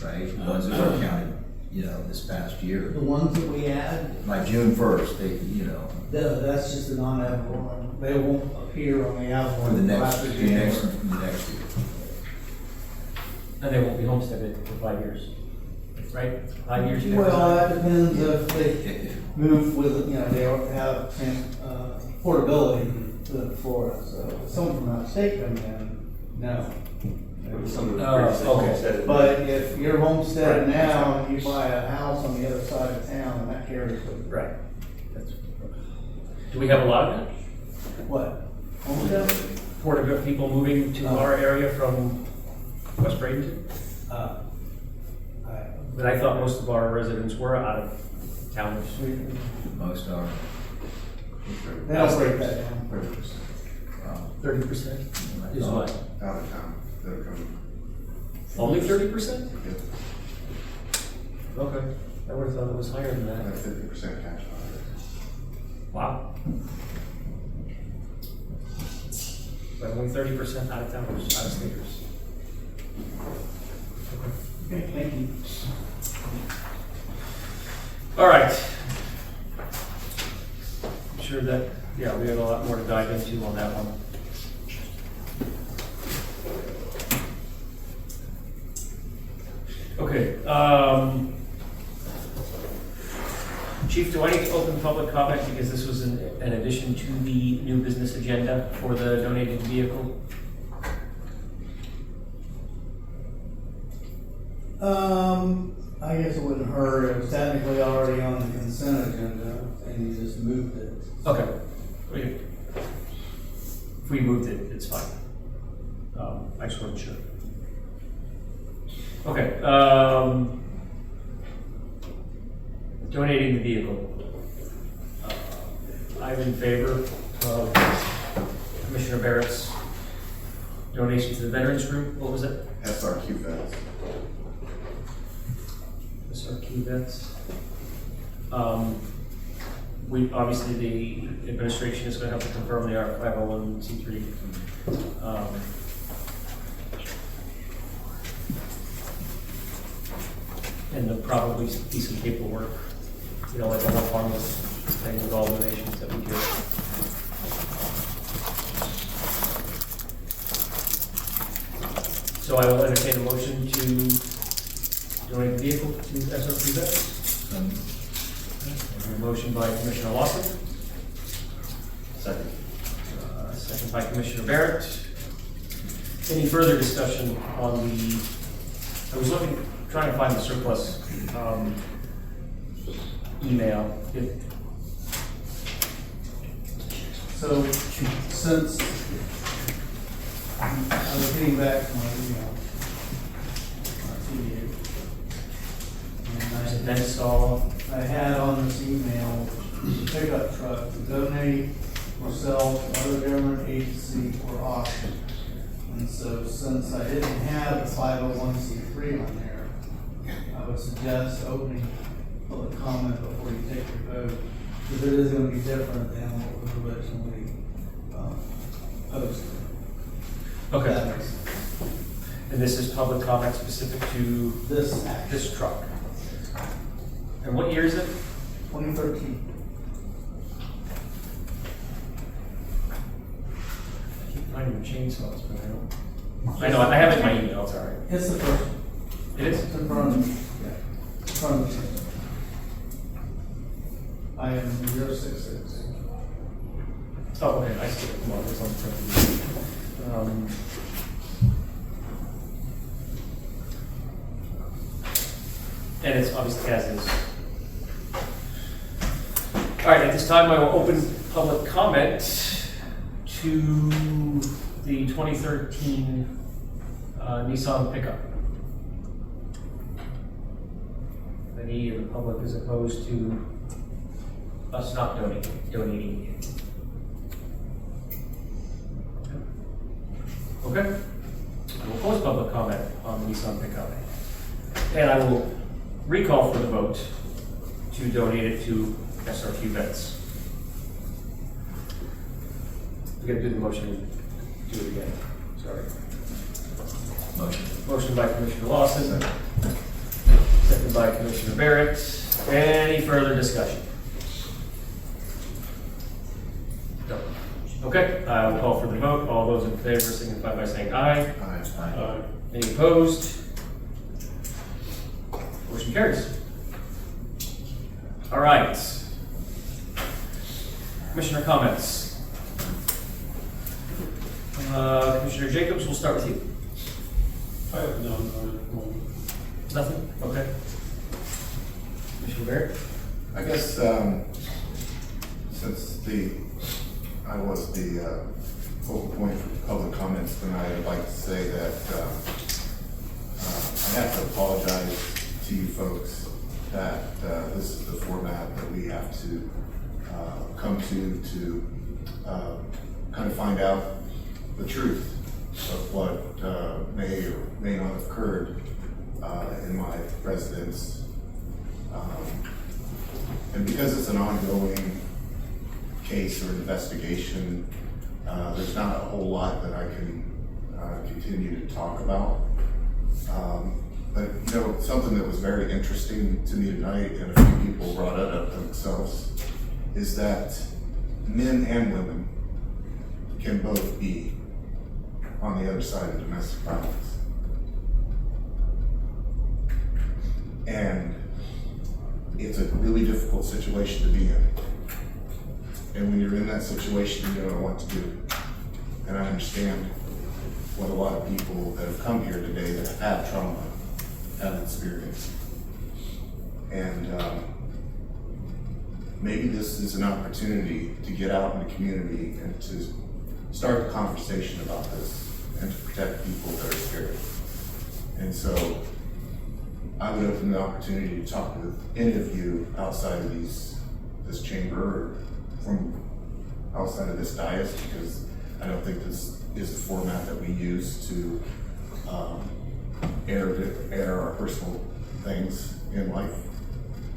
right? The ones that were counted, this past year. The ones that we add, By June 1st, they, that's just the non-ag one. They won't appear on the ad for the next year. And they won't be homesteaded for 5 years, right? 5 years. Well, that depends if they move with, they have portability to Florida. So if someone from out of state comes in, no. Some of the Oh, previous okay. homesteaded- But if you're homesteaded now and you buy a house on the other side of town, that carries with it. Right. Do we have a lot of that? What? Homestead? Porter people moving to our area from West Bradenton? But I thought most of our residents were out of town. Most are. They don't break that down. 30% is what? Out of town, that are coming. Only 30%? Yeah. Okay. I would have thought it was higher than Like that. 50% cash value. Wow. But only 30% out of towners, out of staters. Okay, thank you. All right. I'm sure that, we have a lot more to dive into on that one. Okay, Chief, do I need to open public comment because this was an addition to the new business agenda for the donated vehicle? I guess it wouldn't hurt. It was technically already on the consent agenda and you just moved it. Okay. If we moved it, it's fine. I just wasn't sure. Okay, donating the vehicle. I'm in favor of Commissioner Barrett's donation to the Veterans Group. What was it? SRQ vets. SRQ vets. We, obviously, the administration is going to have to confirm they are 501c3. And there'll probably be some paperwork, like a whole harmless thing with all donations that we do. So I will entertain a motion to donate the vehicle to SRP vets. A motion by Commissioner Lawson. Second. Second by Commissioner Barrett. Any further discussion on the, I was trying to find the surplus email. So since I was getting back to my email to you, There's a and vent stall. I had on this email the pickup truck to donate or sell to other government agency or auction. And so since I didn't have the 501c3 on there, I would suggest opening public comment before you take your vote, because it is going to be different than what was originally posted. Okay. That makes sense. And this is public comment specific to This act, this truck. And what year is it? 2013. I keep finding the chainsaws, but I don't. I know, I have it in my email, it's all right. It's the first one. It is? It's in front of me. Yeah. In front of me. I am 066. Oh, okay, I see it. Come on, it's on the front of me. And it's obviously as is. All right, at this time, I will open public comment to the 2013 Nissan pickup. Any of the public is opposed to us not donating it? Okay. I will close public comment on the Nissan pickup. And I will recall for the vote to donate it to SRQ Vets. We gotta do the motion, do it again, sorry. Motion by Commissioner Lawson, second by Commissioner Barrett. Any further discussion? No. Okay, I will call for the vote. All those in favor signify by saying aye. Aye. Any opposed? Motion carries. All right. Commissioner comments. Commissioner Jacobs, we'll start with you. I have none at the moment. Nothing? Okay. Commissioner Barrett? I guess, since I was the focal point for public comments tonight, I'd like to say that I have to apologize to you folks that this is the format that we have to come to kind of find out the truth of what may or may not have occurred in my residence. And because it's an ongoing case or investigation, there's not a whole lot that I can continue to talk about. But you know, something that was very interesting to me tonight, and a few people brought it up themselves, is that men and women can both be on the other side of domestic violence. And it's a really difficult situation to be in. And when you're in that situation, you don't know what to do. And I understand what a lot of people that have come here today that have had trauma have experienced. And maybe this is an opportunity to get out in the community and to start a conversation about this and to protect people that are scared. And so I would open the opportunity to talk with any of you outside of this chamber or from outside of this dais, because I don't think this is the format that we use to air our personal things in life.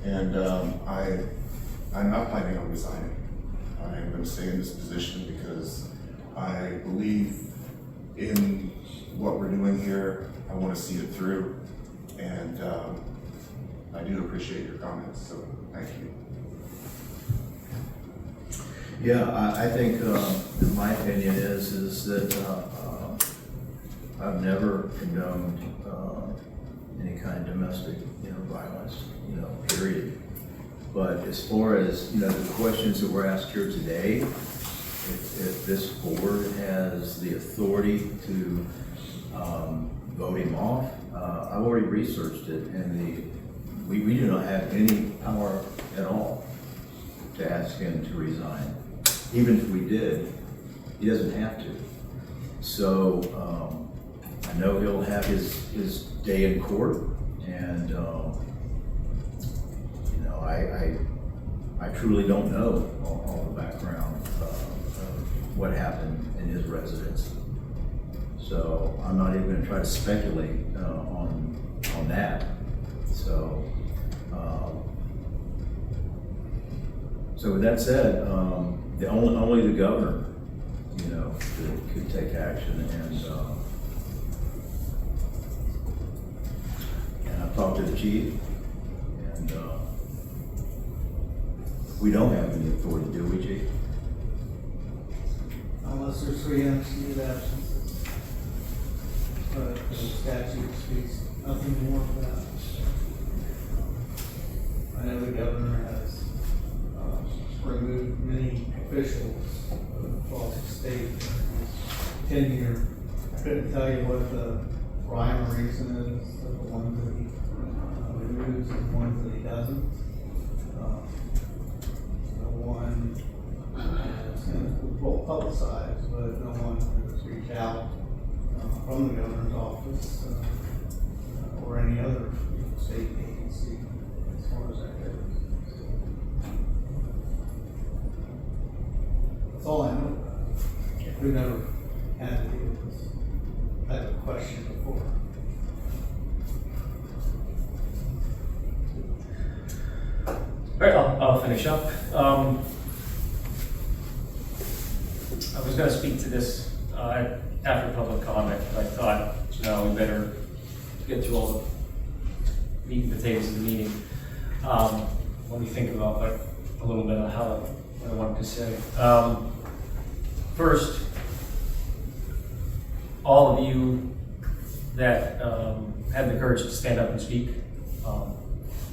And I'm not planning on resigning. I'm going to stay in this position because I believe in what we're doing here. I want to see it through, and I do appreciate your comments, so thank you. Yeah, I think, my opinion is that I've never condoned any kind of domestic, violence, period. But as far as, the questions that were asked here today, if this board has the authority to vote him off, I've already researched it, and we do not have any power at all to ask him to resign. Even if we did, he doesn't have to. So I know he'll have his day in court, and I truly don't know all the background of what happened in his residence. So I'm not even going to try to speculate on that. So with that said, the only the governor, could take action, and I've talked to the chief, and we don't have any authority, do we, chief? Unless there's 3 unexcused absences. But the statute speaks nothing more of that. I know the governor has removed many officials of tell you what the rhyme or reason is of the ones that he removes and the ones that he doesn't. No one is well publicized, but no one has reached out from the governor's office or any other state agency as far as that goes. That's all I know about it. We've never had to deal with this type of question before. All right, I'll finish up. I was gonna speak to this after public comment, but I thought, no, we better get through all the meat and potatoes of the meeting. Let me think about a little bit on what I wanted to say. First, all of you that had the courage to stand up and speak,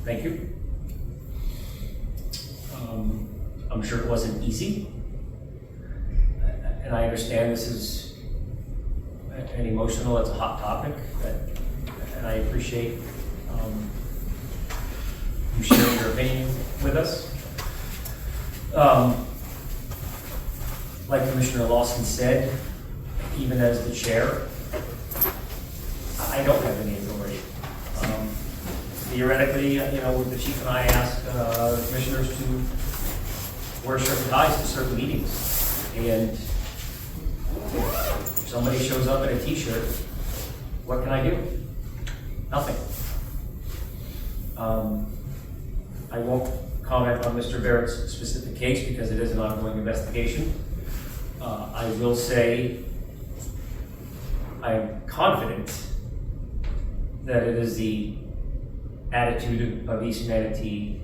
thank you. I'm sure it wasn't easy, and I understand this is an emotional, it's a hot topic, and I appreciate you sharing your opinion with us. Like Commissioner Lawson said, even as the chair, I don't have any authority. Theoretically, the chief and I ask commissioners to wear certain ties to certain meetings. And if somebody shows up in a t-shirt, what can I do? Nothing. I won't comment on Mr. Barrett's specific case because it is an ongoing investigation. I will say I am confident that it is the attitude of East Manatee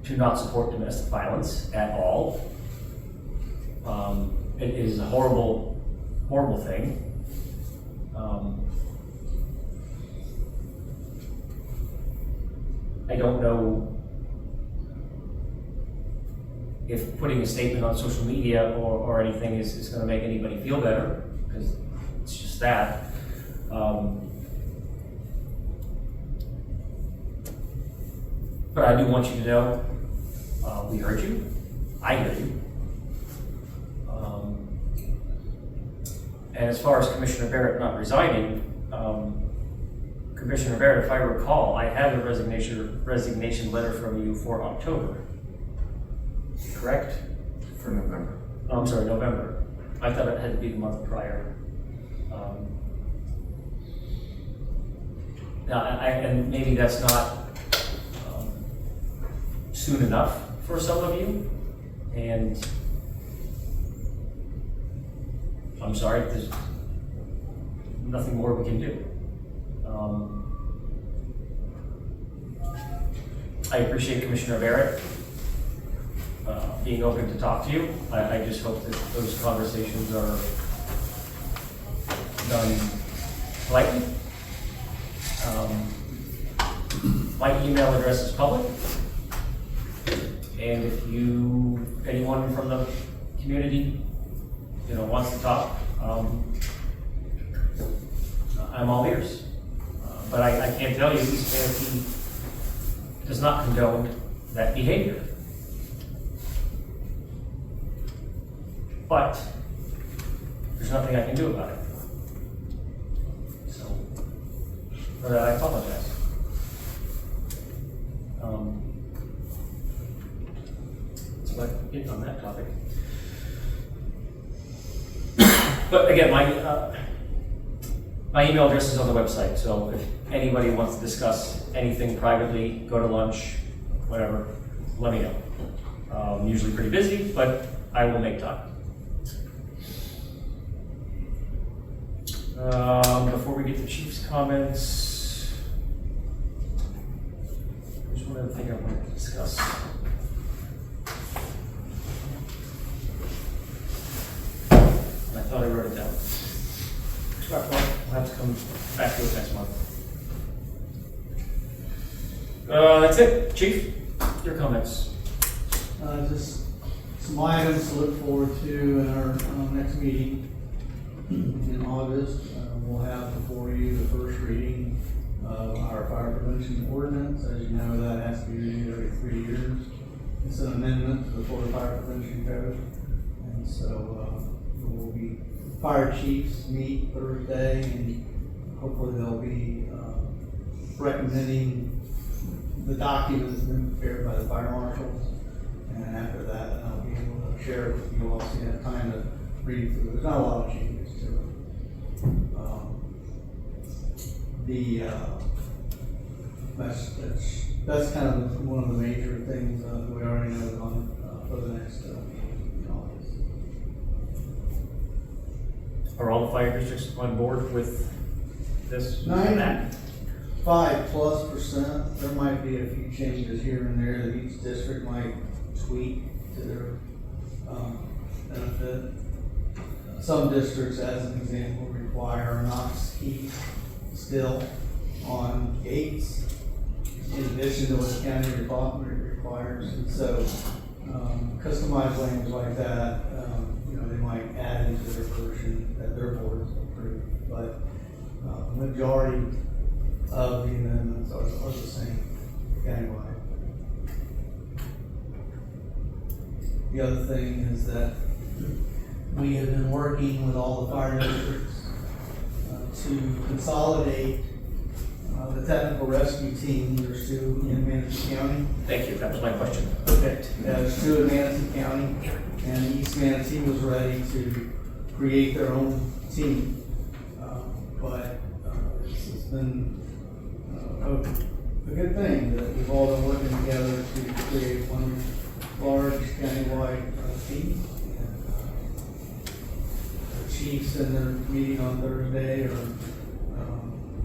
to not support domestic violence at all. It is a horrible, horrible thing. I don't know if putting a statement on social media or anything is going to make anybody feel better, because it's just that. But I do want you to know, we heard you, I hear you. And as far as Commissioner Barrett not resigning, Commissioner Barrett, if I recall, I had a resignation letter from you for October, correct? For November. Oh, I'm sorry, November. I thought it had to be the month prior. And maybe that's not soon enough for some of you, and I'm sorry, there's nothing more we can do. I appreciate Commissioner Barrett being open to talk to you. I just hope that those conversations are done politely. My email address is public, and if anyone from the community, wants to talk, I'm all ears. But I can't tell you, East Manatee does not condone that behavior. But there's nothing I can do about it. So, for that, I apologize. So I get on that topic. But again, my email address is on the website, so if anybody wants to discuss anything privately, go to lunch, whatever, let me know. I'm usually pretty busy, but I will make time. Before we get to Chief's comments, there's one other thing I wanted to discuss. I thought I wrote it down. We'll have to come back to it next month. That's it. Chief, your comments. Just some items to look forward to in our next meeting. in August, we'll have before you the first reading of our fire prevention ordinance. As you know, that has to be renewed every 3 years. It's an amendment to the Florida Fire Prevention Code. And so there will be fire chiefs meet Thursday, and hopefully they'll be recommending the documents been prepared by the fire marshals. And after that, I'll be able to share it with you all so you have time to read through. There's not a lot of changes to it. That's kind of one of the major things that we already know on for the next meeting in August. Are all the fire districts on board with this and that? 5+%. There might be a few changes here and there that each district might tweak to their benefit. Some districts, as an example, require Knox keep still on gates in addition to what the county requires. And so customized language like that, they might add into their version that their board has approved. But the majority of the amendments are the same countywide. The other thing is that we have been working with all the fire districts to consolidate the technical rescue team. There's 2 in Manatee County. Thank you, that was my question. Okay. There's 2 in Manatee County, and East Manatee was ready to create their own team. But it's been a good thing that we've all been working together to create one large countywide team. The chiefs in their meeting on Thursday are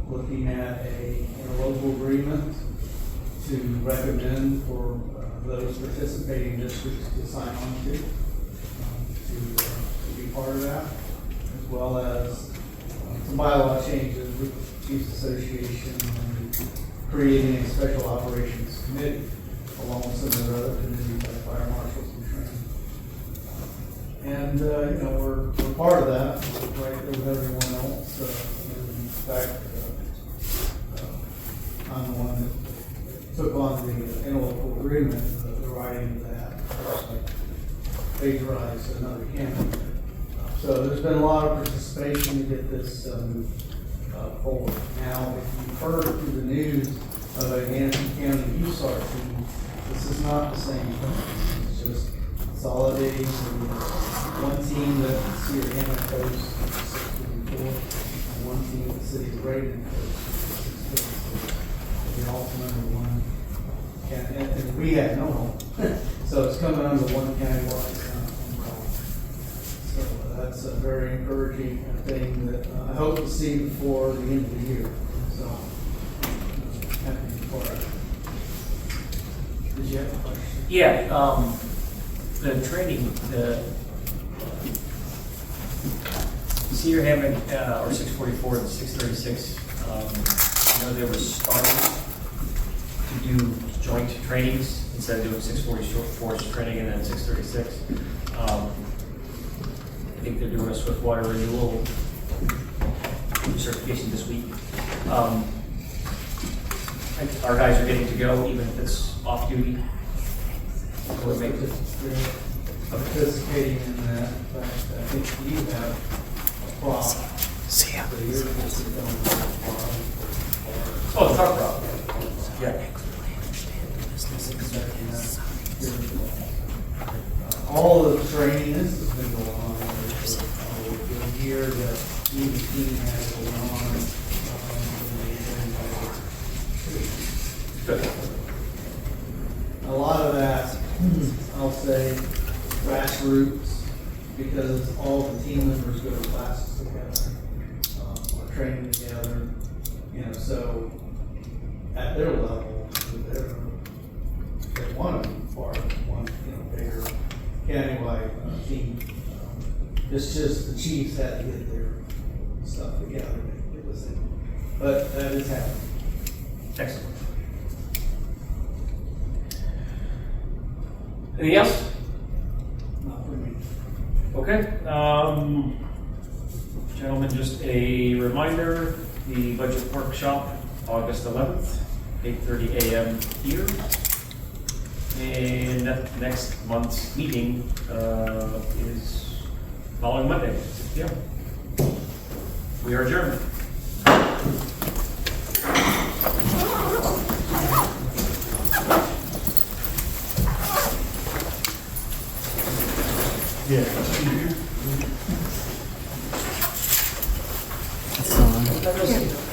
looking at a local agreement to recommend for those participating districts to sign on to be part of that, as well as some bylaw changes with the Chiefs Association and creating a special operations committee along with some of the other committees like fire marshals and training. And we're part of that, right there with everyone else. In fact, I'm the one that took on the interlocal agreement, the writing of that. Plagiarized another county. So there's been a lot of participation to get this moved forward. Now, if you've heard through the news of a Manatee County USAR team, this is not the same thing. It's just consolidating one team that the city of Hammond coached 654, and one team that the city of Braden coached 654. We all come under one, and we have no home. So it's coming under one countywide umbrella. So that's a very encouraging thing that I hope to see before the end of the year. So happy to be part of it. Did you have a question? Yeah, the training, the Cedar Hammond, or 644 and 636, they were starting to do joint trainings instead of doing 644 training and then 636. I think they're doing a Swiftwater renewal certification this week. Our guys are getting to go even if it's off duty. Or make it. Participating in that. In fact, I think you have a prop. See ya. Oh, the car prop. Yeah. All of the training, this has been going on for a year that each team has going on. Good. A lot of that, I'll say, grassroots, because all the team members go to classes together, or training together, so at their level, they want to be part of one, bigger countywide team. It's just the Chiefs had to get their stuff together to get this in. But that is happening. Excellent. Anything else? Not for me. Okay. Gentlemen, just a reminder, the budget workshop, August 11th, 8:30 a.m. here. And next month's meeting is following Monday, 6 p.m. We are adjourned. That's